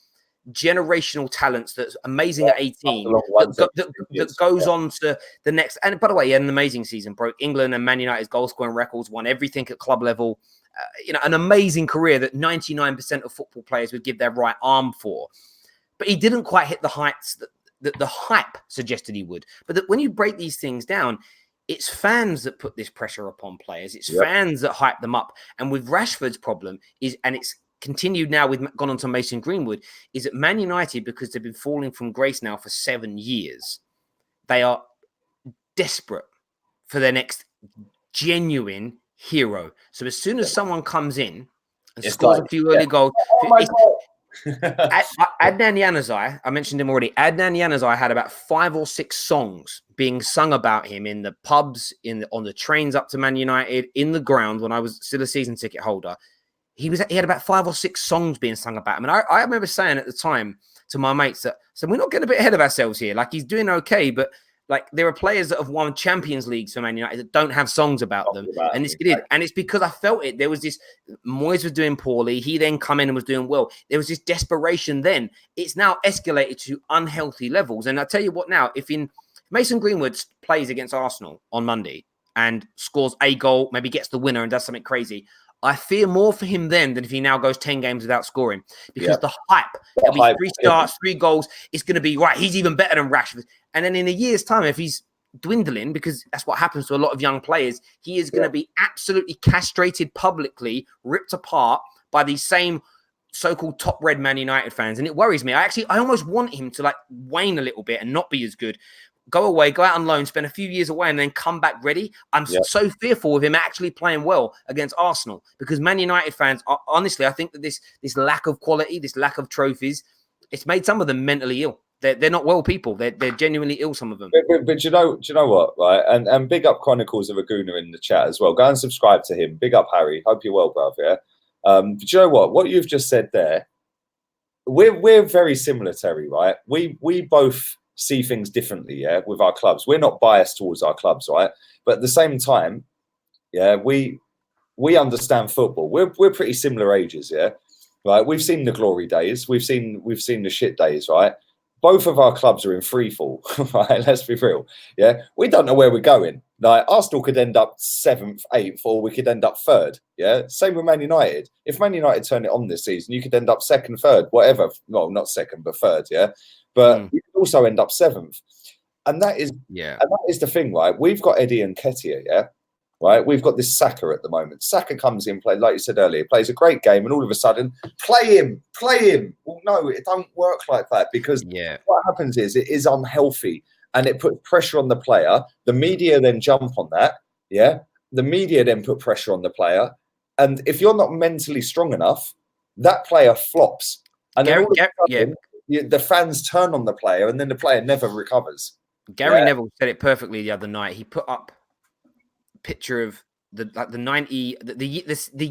[SPEAKER 2] generational talents that's amazing at 18 that goes on to the next. And by the way, he had an amazing season, broke England and Man United's goal scoring records, won everything at club level. An amazing career that 99% of football players would give their right arm for. But he didn't quite hit the heights that the hype suggested he would. But that when you break these things down, it's fans that put this pressure upon players. It's fans that hype them up. And with Rashford's problem and it's continued now, we've gone on to Mason Greenwood, is that Man United, because they've been falling from grace now for 7 years, they are desperate for their next genuine hero. So as soon as someone comes in and scores a few early goals, Adnan Januzaj, I mentioned him already. Adnan Januzaj had about 5 or 6 songs being sung about him in the pubs, on the trains up to Man United, in the ground when I was still a season ticket holder. He had about 5 or 6 songs being sung about him. And I remember saying at the time to my mates that, so we're not getting a bit ahead of ourselves here. Like, he's doing okay, but like, there are players that have won Champions Leagues for Man United that don't have songs about them. And it's because I felt it. There was this, Moyes was doing poorly. He then come in and was doing well. There was this desperation then. It's now escalated to unhealthy levels. And I tell you what now, if Mason Greenwood plays against Arsenal on Monday and scores a goal, maybe gets the winner and does something crazy, I fear more for him then than if he now goes 10 games without scoring, because the hype, it'll be 3 starts, 3 goals. It's going to be, right, he's even better than Rashford. And then in a year's time, if he's dwindling, because that's what happens to a lot of young players, he is going to be absolutely castrated publicly, ripped apart by these same so-called top red Man United fans. And it worries me. I almost want him to like wane a little bit and not be as good. Go away, go out on loan, spend a few years away, and then come back ready. I'm so fearful of him actually playing well against Arsenal, because Man United fans, honestly, I think that this lack of quality, this lack of trophies, it's made some of them mentally ill. They're not well people. They're genuinely ill, some of them.
[SPEAKER 1] But do you know what, right? And big up Chronicles of a Gooner in the chat as well. Go and subscribe to him. Big up Harry. Hope you're well, bruv. Yeah. But you know what? What you've just said there, we're very similar, Terry. Right? We both see things differently, with our clubs. We're not biased towards our clubs, right? But at the same time, we understand football. We're pretty similar ages, right? We've seen the glory days, we've seen the shit days, right? Both of our clubs are in free fall, right? Let's be real. Yeah, we don't know where we're going. Like, Arsenal could end up 7th, 8th, or we could end up 3rd. Yeah, same with Man United. If Man United turn it on this season, you could end up 2nd, 3rd, whatever. Well, not 2nd, but 3rd. Yeah, but you could also end up 7th, and that is the thing, right? We've got Eddie and Nketiah, right? We've got this Saka at the moment. Saka comes in, play like you said earlier, plays a great game, and all of a sudden, play him. Well, no, it don't work like that, because what happens is it is unhealthy, and it puts pressure on the player. The media then jump on that. Yeah, the media then put pressure on the player, and if you're not mentally strong enough, that player flops, and the fans turn on the player, and then the player never recovers.
[SPEAKER 2] Gary Neville said it perfectly the other night. He put up a picture of the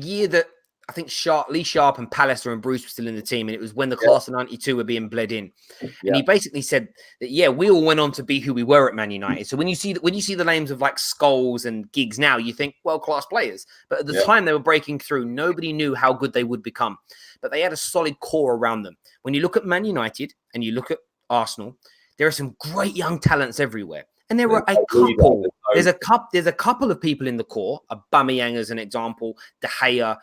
[SPEAKER 2] year that I think Lee Sharp and Pallister and Bruce were still in the team, and it was when the class of '92 were being bled in. And he basically said that we all went on to be who we were at Man United. So when you see the names of like Scholes and Giggs now, you think world-class players, but at the time they were breaking through, nobody knew how good they would become. But they had a solid core around them. When you look at Man United and you look at Arsenal, there are some great young talents everywhere. And there were a couple There's a couple of people in the core. Aubameyang as an example. De Gea,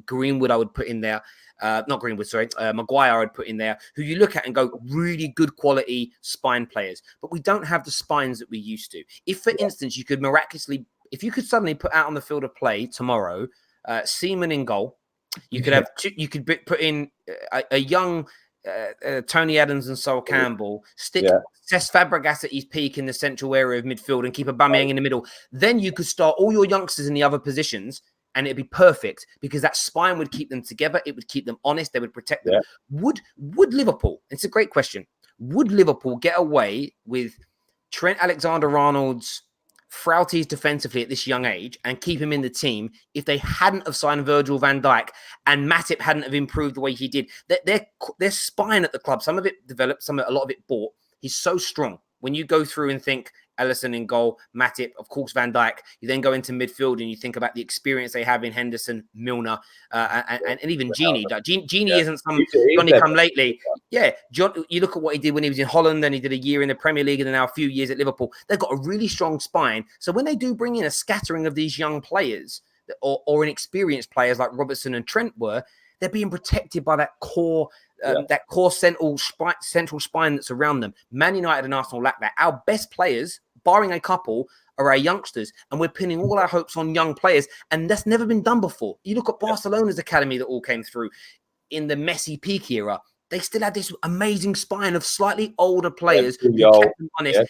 [SPEAKER 2] Greenwood, I would put in there. Not Greenwood, sorry. Maguire, I would put in there. Who you look at and go, really good quality spine players. But we don't have the spines that we used to. If, for instance, you could miraculously, if you could suddenly put out on the field of play tomorrow, Seaman in goal. You could have you could put in a young Tony Adams and Sol Campbell, stick Cesc Fabregas at his peak in the central area of midfield and keep Aubameyang in the middle. Then you could start all your youngsters in the other positions and it'd be perfect because that spine would keep them together. It would keep them honest. They would protect them. Would Liverpool, it's a great question, would Liverpool get away with Trent Alexander-Arnold's frailties defensively at this young age and keep him in the team if they hadn't have signed Virgil van Dijk and Matip hadn't have improved the way he did? Their spine at the club, some of it developed, a lot of it bought. He's so strong. When you go through and think Alisson in goal, Matip, of course, Van Dijk, you then go into midfield and you think about the experience they have in Henderson, Milner, and even Gini. Gini isn't some Johnny come lately. Yeah, you look at what he did when he was in Holland, then he did a year in the Premier League and then now a few years at Liverpool. They've got a really strong spine. So when they do bring in a scattering of these young players or inexperienced players like Robertson and Trent were, they're being protected by that core central spine that's around them. Man United and Arsenal lack that. Our best players, barring a couple, are our youngsters, and we're pinning all our hopes on young players, and that's never been done before. You look at Barcelona's academy that all came through in the Messi peak era. They still had this amazing spine of slightly older players who kept them honest.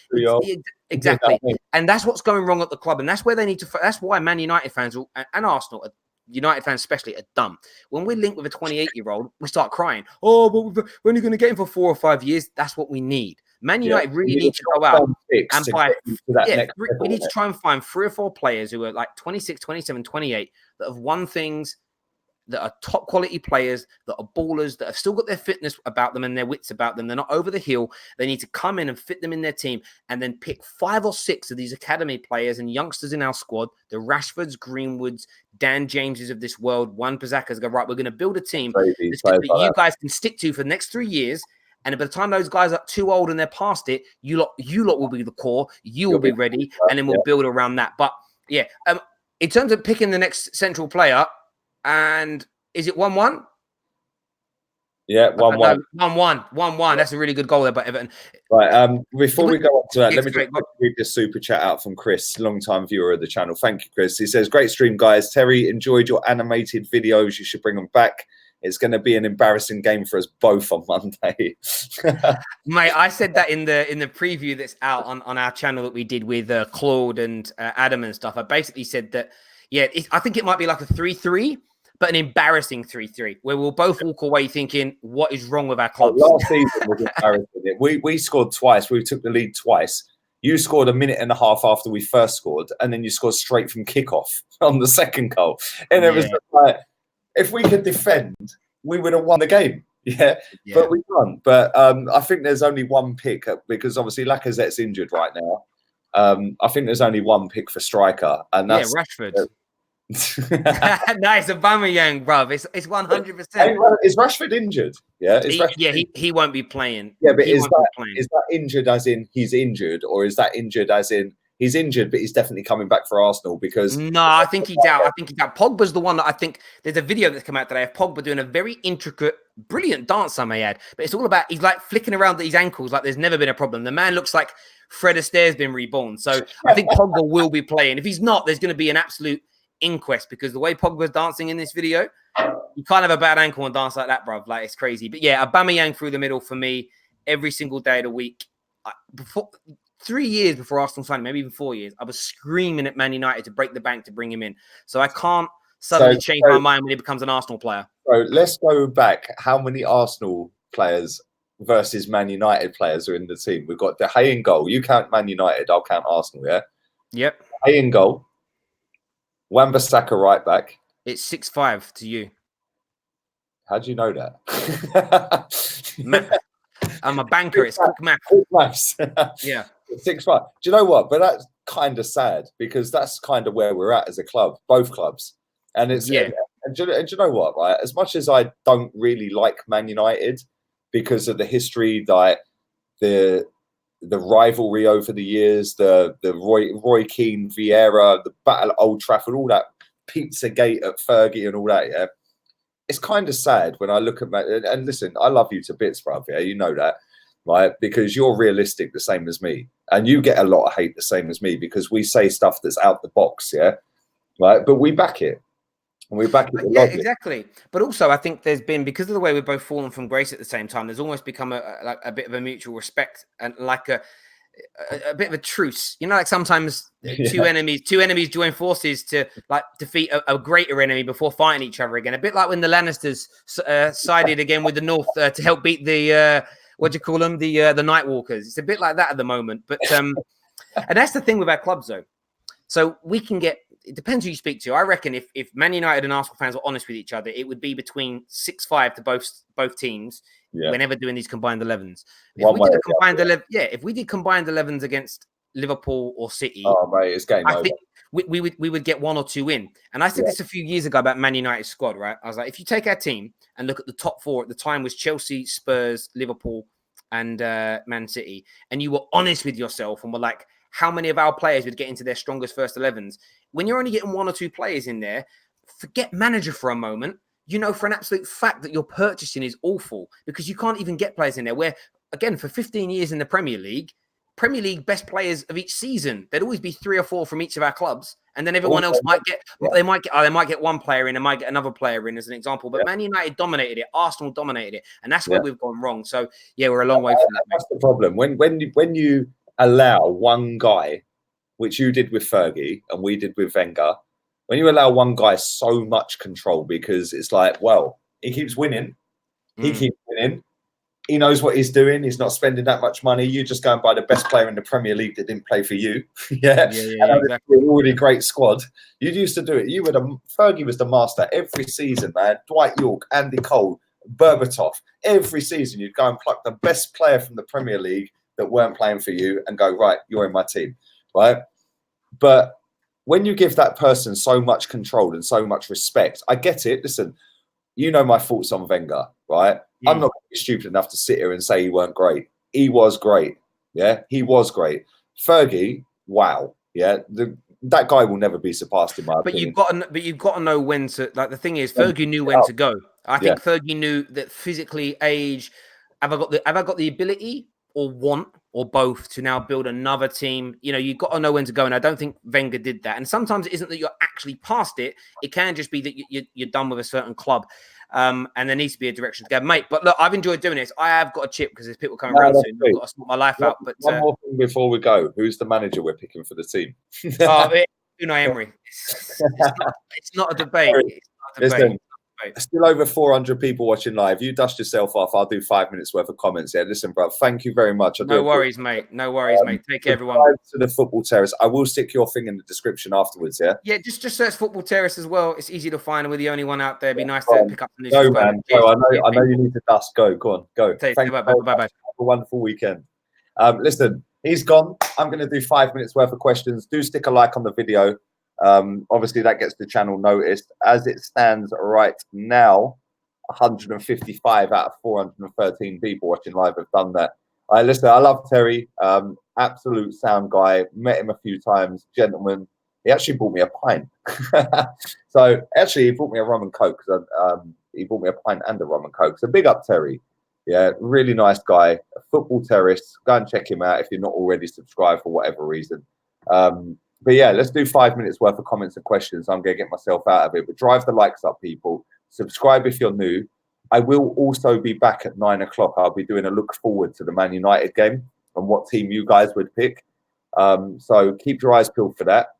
[SPEAKER 2] Exactly. And that's what's going wrong at the club, and that's where they need to. That's why Man United fans and Arsenal, United fans especially, are dumb. When we're linked with a 28-year-old, we start crying. Oh, but we're only going to get him for 4 or 5 years. That's what we need. Man United really need to go out and buy. We need to try and find 3 or 4 players who are like 26, 27, 28 that have won things, that are top quality players, that are ballers, that have still got their fitness about them and their wits about them. They're not over the hill. They need to come in and fit them in their team and then pick 5 or 6 of these academy players and youngsters in our squad, the Rashfords, Greenwoods, Dan Jameses of this world, Juan Pizarro's, go, right, we're going to build a team that you guys can stick to for the next 3 years. And by the time those guys are too old and they're past it, you lot will be the core. You will be ready, and then we'll build around that. But yeah, in terms of picking the next central player, and is it 1-1?
[SPEAKER 1] Yeah, 1-1.
[SPEAKER 2] 1-1. That's a really good goal there by Everton.
[SPEAKER 1] Right. Before we go on to that, let me just read this super chat out from Chris, long-time viewer of the channel. Thank you, Chris. He says, "Great stream, guys. Terry, enjoyed your animated videos. You should bring them back. It's going to be an embarrassing game for us both on Monday."
[SPEAKER 2] Mate, I said that in the preview that's out on our channel that we did with Claude and Adam and stuff. I basically said that, I think it might be like a 3-3, but an embarrassing 3-3, where we'll both walk away thinking, what is wrong with our clubs?
[SPEAKER 1] Last season was embarrassing. We scored twice. We took the lead twice. You scored a minute and a half after we first scored, and then you scored straight from kickoff on the second goal. And it was like, if we could defend, we would have won the game. But we won. But I think there's only one pick because obviously Lacazette's injured right now. I think there's only one pick for striker, and that's
[SPEAKER 2] Rashford. Nice, Aubameyang, bruv. It's 100%.
[SPEAKER 1] Is Rashford injured?
[SPEAKER 2] He won't be playing.
[SPEAKER 1] Yeah, but is that injured as in he's injured, or is that injured as in he's injured, but he's definitely coming back for Arsenal? Because
[SPEAKER 2] I think he's out. Pogba's the one that I think there's a video that's come out today of Pogba doing a very intricate, brilliant dance, I may add. But it's all about, he's like flicking around these ankles like there's never been a problem. The man looks like Fred Astaire's been reborn. So I think Pogba will be playing. If he's not, there's going to be an absolute inquest, because the way Pogba's dancing in this video, you can't have a bad ankle and dance like that, bruv. Like, it's crazy. But yeah, Aubameyang through the middle for me every single day of the week. Before 3 years before Arsenal signed him, maybe even 4 years, I was screaming at Man United to break the bank to bring him in. So I can't suddenly change my mind when he becomes an Arsenal player.
[SPEAKER 1] So let's go back. How many Arsenal players versus Man United players are in the team? We've got De Gea in goal. You count Man United, I'll count Arsenal, yeah?
[SPEAKER 2] Yep.
[SPEAKER 1] De Gea in goal. Wan-Bissaka right back.
[SPEAKER 2] It's 6-5 to you.
[SPEAKER 1] How do you know that?
[SPEAKER 2] I'm a banker. It's quick math. Yeah.
[SPEAKER 1] 6-5. Do you know what? But that's kind of sad, because that's kind of where we're at as a club, both clubs. And it's and do you know what? Right? As much as I don't really like Man United because of the history, like the the rivalry over the years, the Roy Keane, Vieira, the battle at Old Trafford, all that Pizzagate at Fergie and all that. Yeah, it's kind of sad when I look at and listen, I love you to bits, bruv. Yeah, you know that, right? Because you're realistic, the same as me, and you get a lot of hate, the same as me, because we say stuff that's out the box. Yeah, right, but we back it. And we back it with
[SPEAKER 2] Yeah,
[SPEAKER 1] logic.
[SPEAKER 2] exactly. But also, I think there's been, because of the way we've both fallen from grace at the same time, there's almost become a bit of a mutual respect and like a bit of a truce. You know, like sometimes two enemies join forces to like defeat a greater enemy before fighting each other again. A bit like when the Lannisters sided again with the North to help beat the what do you call them, the Night Walkers. It's a bit like that at the moment. But and that's the thing with our clubs, though. So we can get. It depends who you speak to. I reckon if Man United and Arsenal fans were honest with each other, it would be between 6-5 to both teams whenever doing these combined 11s. If we did combined 11s against Liverpool or City,
[SPEAKER 1] oh mate, it's game over.
[SPEAKER 2] I think we would get 1 or 2 in. And I said this a few years ago about Man United's squad, right? I was like, if you take our team and look at the top 4 at the time was Chelsea, Spurs, Liverpool, and Man City, and you were honest with yourself and were like, how many of our players would get into their strongest first 11s? When you're only getting 1 or 2 players in there, forget manager for a moment. You know for an absolute fact that your purchasing is awful because you can't even get players in there. Where, again, for 15 years in the Premier League best players of each season, there'd always be 3 or 4 from each of our clubs. And then everyone else might get, they might get 1 player in, and might get another player in as an example. But Man United dominated it, Arsenal dominated it, and that's where we've gone wrong. So yeah, we're a long way from that.
[SPEAKER 1] That's the problem. When you allow one guy, which you did with Fergie and we did with Wenger, when you allow one guy so much control, because it's like, well, he keeps winning, he knows what he's doing, he's not spending that much money, you just go and buy the best player in the Premier League that didn't play for you. Exactly. A really great squad. You used to do it. Fergie was the master every season, man. Dwight York, Andy Cole, Berbatov, every season you'd go and pluck the best player from the Premier League that weren't playing for you and go, right, you're in my team, right? But when you give that person so much control and so much respect, I get it. Listen, you know my thoughts on Wenger, right? I'm not stupid enough to sit here and say he weren't great. He was great. Yeah, he was great. Fergie, wow. Yeah, that guy will never be surpassed in my opinion.
[SPEAKER 2] You've got to know when to. Like the thing is, Fergie knew when to go. I think Fergie knew that physically, age. Have I got the ability or want or both to now build another team? You know, you've got to know when to go, and I don't think Wenger did that. And sometimes it isn't that you're actually past it; it can just be that you're done with a certain club, and there needs to be a direction to go, mate. But look, I've enjoyed doing this. I have got a chip because there's people coming around soon. I've got to sort my life out. But
[SPEAKER 1] one more thing before we go: who's the manager we're picking for the team?
[SPEAKER 2] Unai Emery. It's not a debate. It's not a debate.
[SPEAKER 1] Listen, still over 400 people watching live. You dust yourself off. I'll do 5 minutes worth of comments. Yeah, listen, bro. Thank you very much.
[SPEAKER 2] No worries, mate. No worries, mate. Take care, everyone.
[SPEAKER 1] To the Football Terrace. I will stick your thing in the description afterwards. Yeah.
[SPEAKER 2] Yeah, just search Football Terrace as well. It's easy to find, and we're the only one out there. It'd be nice to pick up the news.
[SPEAKER 1] Go, man. Go. I know you need to dust. Go. Go on. Go.
[SPEAKER 2] Bye.
[SPEAKER 1] Have a wonderful weekend. Listen, he's gone. I'm going to do 5 minutes worth of questions. Do stick a like on the video. Obviously, that gets the channel noticed. As it stands right now, 155 out of 413 people watching live have done that. Listen, I love Terry. Absolute sound guy. Met him a few times. Gentleman. He actually bought me a pint. So actually, he bought me a rum and coke. He bought me a pint and a rum and coke. So big up, Terry. Yeah, really nice guy. Football Terrace. Go and check him out if you're not already subscribed for whatever reason. But yeah, let's do 5 minutes worth of comments and questions. I'm going to get myself out of it. But drive the likes up, people. Subscribe if you're new. I will also be back at 9 o'clock. I'll be doing a look forward to the Man United game and what team you guys would pick. So keep your eyes peeled for that.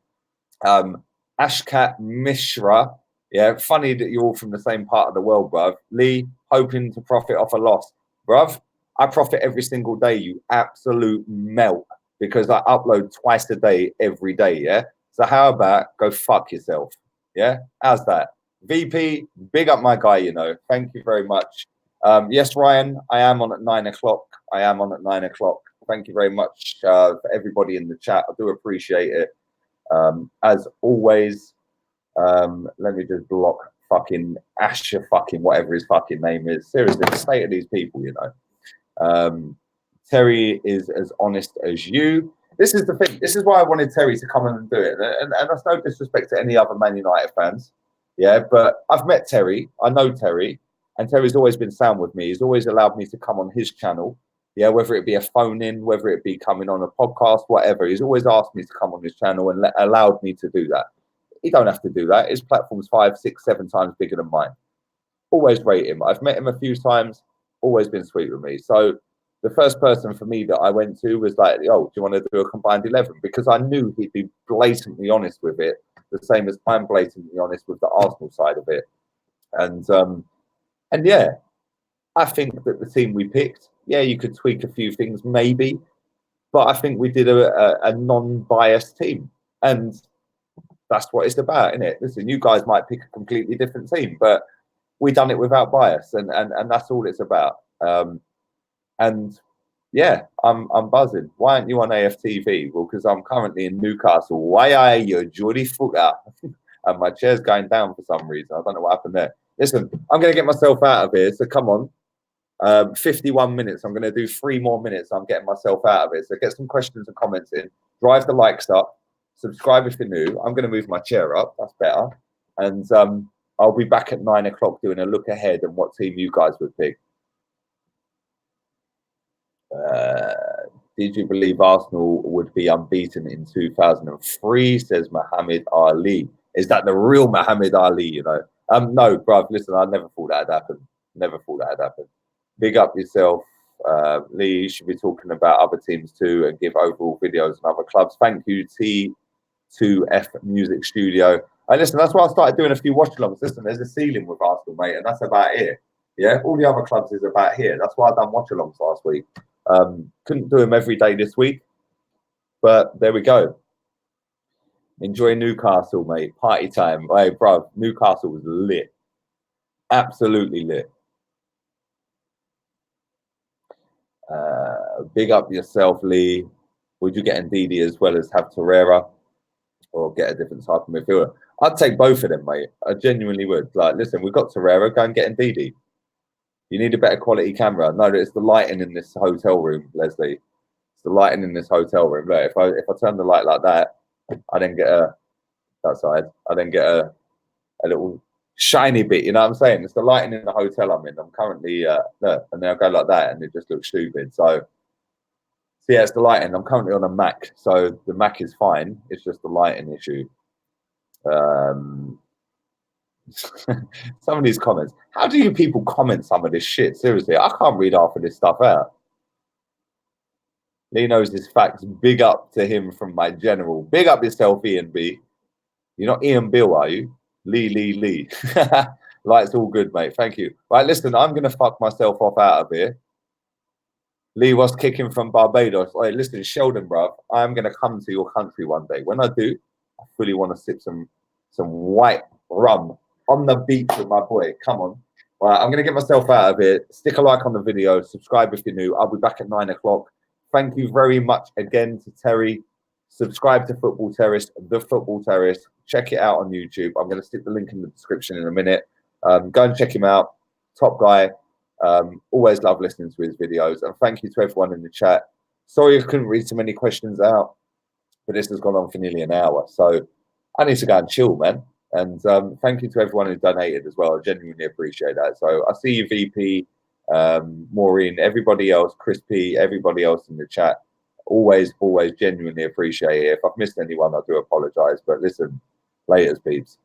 [SPEAKER 1] Ashkat Mishra. Yeah, funny that you're all from the same part of the world, bruv. Lee, hoping to profit off a loss. Bruv, I profit every single day, you absolute melt. Because I upload twice a day, every day, yeah? So how about go fuck yourself, yeah? How's that? VP, big up my guy, you know. Thank you very much. Yes, Ryan, I am on at 9 o'clock. Thank you very much for everybody in the chat. I do appreciate it. As always, let me just block fucking Asher fucking whatever his fucking name is. Seriously, the state of these people, you know. Terry is as honest as you. This is the thing. This is why I wanted Terry to come in and do it. And that's no disrespect to any other Man United fans. Yeah, but I've met Terry. I know Terry. And Terry's always been sound with me. He's always allowed me to come on his channel. Yeah, whether it be a phone in, whether it be coming on a podcast, whatever. He's always asked me to come on his channel and allowed me to do that. He don't have to do that. His platform's 5, 6, 7 times bigger than mine. Always rate him. I've met him a few times. Always been sweet with me. So the first person for me that I went to was like, oh, do you want to do a combined 11? Because I knew he'd be blatantly honest with it, the same as I'm blatantly honest with the Arsenal side of it. And yeah, I think that the team we picked, yeah, you could tweak a few things maybe, but I think we did a non-biased team. And that's what it's about, isn't it? Listen, you guys might pick a completely different team, but we done it without bias, and that's all it's about. And yeah, I'm buzzing. Why aren't you on AFTV? Well, because I'm currently in Newcastle. Why are you, Jordy Footer? And my chair's going down for some reason. I don't know what happened there. Listen, I'm going to get myself out of here. So come on. 51 minutes. I'm going to do 3 more minutes. I'm getting myself out of it. So get some questions and comments in. Drive the likes up. Subscribe if you're new. I'm going to move my chair up. That's better. And I'll be back at 9 o'clock doing a look ahead and what team you guys would pick. Did you believe Arsenal would be unbeaten in 2003? Says Muhammad Ali. Is that the real Muhammad Ali, you know? No, bruv, listen, I never thought that'd happen. Never thought that'd happen. Big up yourself. Lee, you should be talking about other teams too and give overall videos on other clubs. Thank you, T2F Music Studio. And listen, that's why I started doing a few watch-alongs. Listen, there's a ceiling with Arsenal, mate, and that's about it. Yeah, all the other clubs is about here. That's why I done watch-alongs last week. Couldn't do them every day this week, but there we go. Enjoy Newcastle, mate. Party time. Hey, bro, Newcastle was lit. Absolutely lit. Big up yourself, Lee. Would you get Ndidi as well as have Torreira, or get a different type of midfielder? I'd take both of them, mate. I genuinely would. Like, listen, we've got Torreira. Go and get Ndidi. You need a better quality camera. No, it's the lighting in this hotel room, Leslie. It's the lighting in this hotel room. Look, if I turn the light like that, I then get that side. I then get a little shiny bit. You know what I'm saying? It's the lighting in the hotel I'm in. I'm currently look, and then I go like that, and it just looks stupid. So yeah, it's the lighting. I'm currently on a Mac, so the Mac is fine. It's just the lighting issue. Some of these comments. How do you people comment some of this shit? Seriously, I can't read half of this stuff out. Lee knows his facts. Big up to him from my general. Big up yourself, Ian B. You're not Ian Bill, are you? Lee. Like, it's all good, mate. Thank you. Right, listen, I'm going to fuck myself off out of here. Lee was kicking from Barbados. Right, listen, Sheldon, bruv, I'm going to come to your country one day. When I do, I fully want to sip some white rum on the beach with my boy. Come on. All right, I'm going to get myself out of here. Stick a like on the video. Subscribe if you're new. I'll be back at 9 o'clock. Thank you very much again to Terry. Subscribe to Football Terrace, The Football Terrace. Check it out on YouTube. I'm going to stick the link in the description in a minute. Go and check him out. Top guy. Always love listening to his videos. And thank you to everyone in the chat. Sorry I couldn't read so many questions out, but this has gone on for nearly an hour. So I need to go and chill, man. And thank you to everyone who donated as well. I genuinely appreciate that. So I see you, VP, Maureen, everybody else, Chris P, everybody else in the chat. Always genuinely appreciate it. If I've missed anyone, I do apologize. But listen, laters, peeps.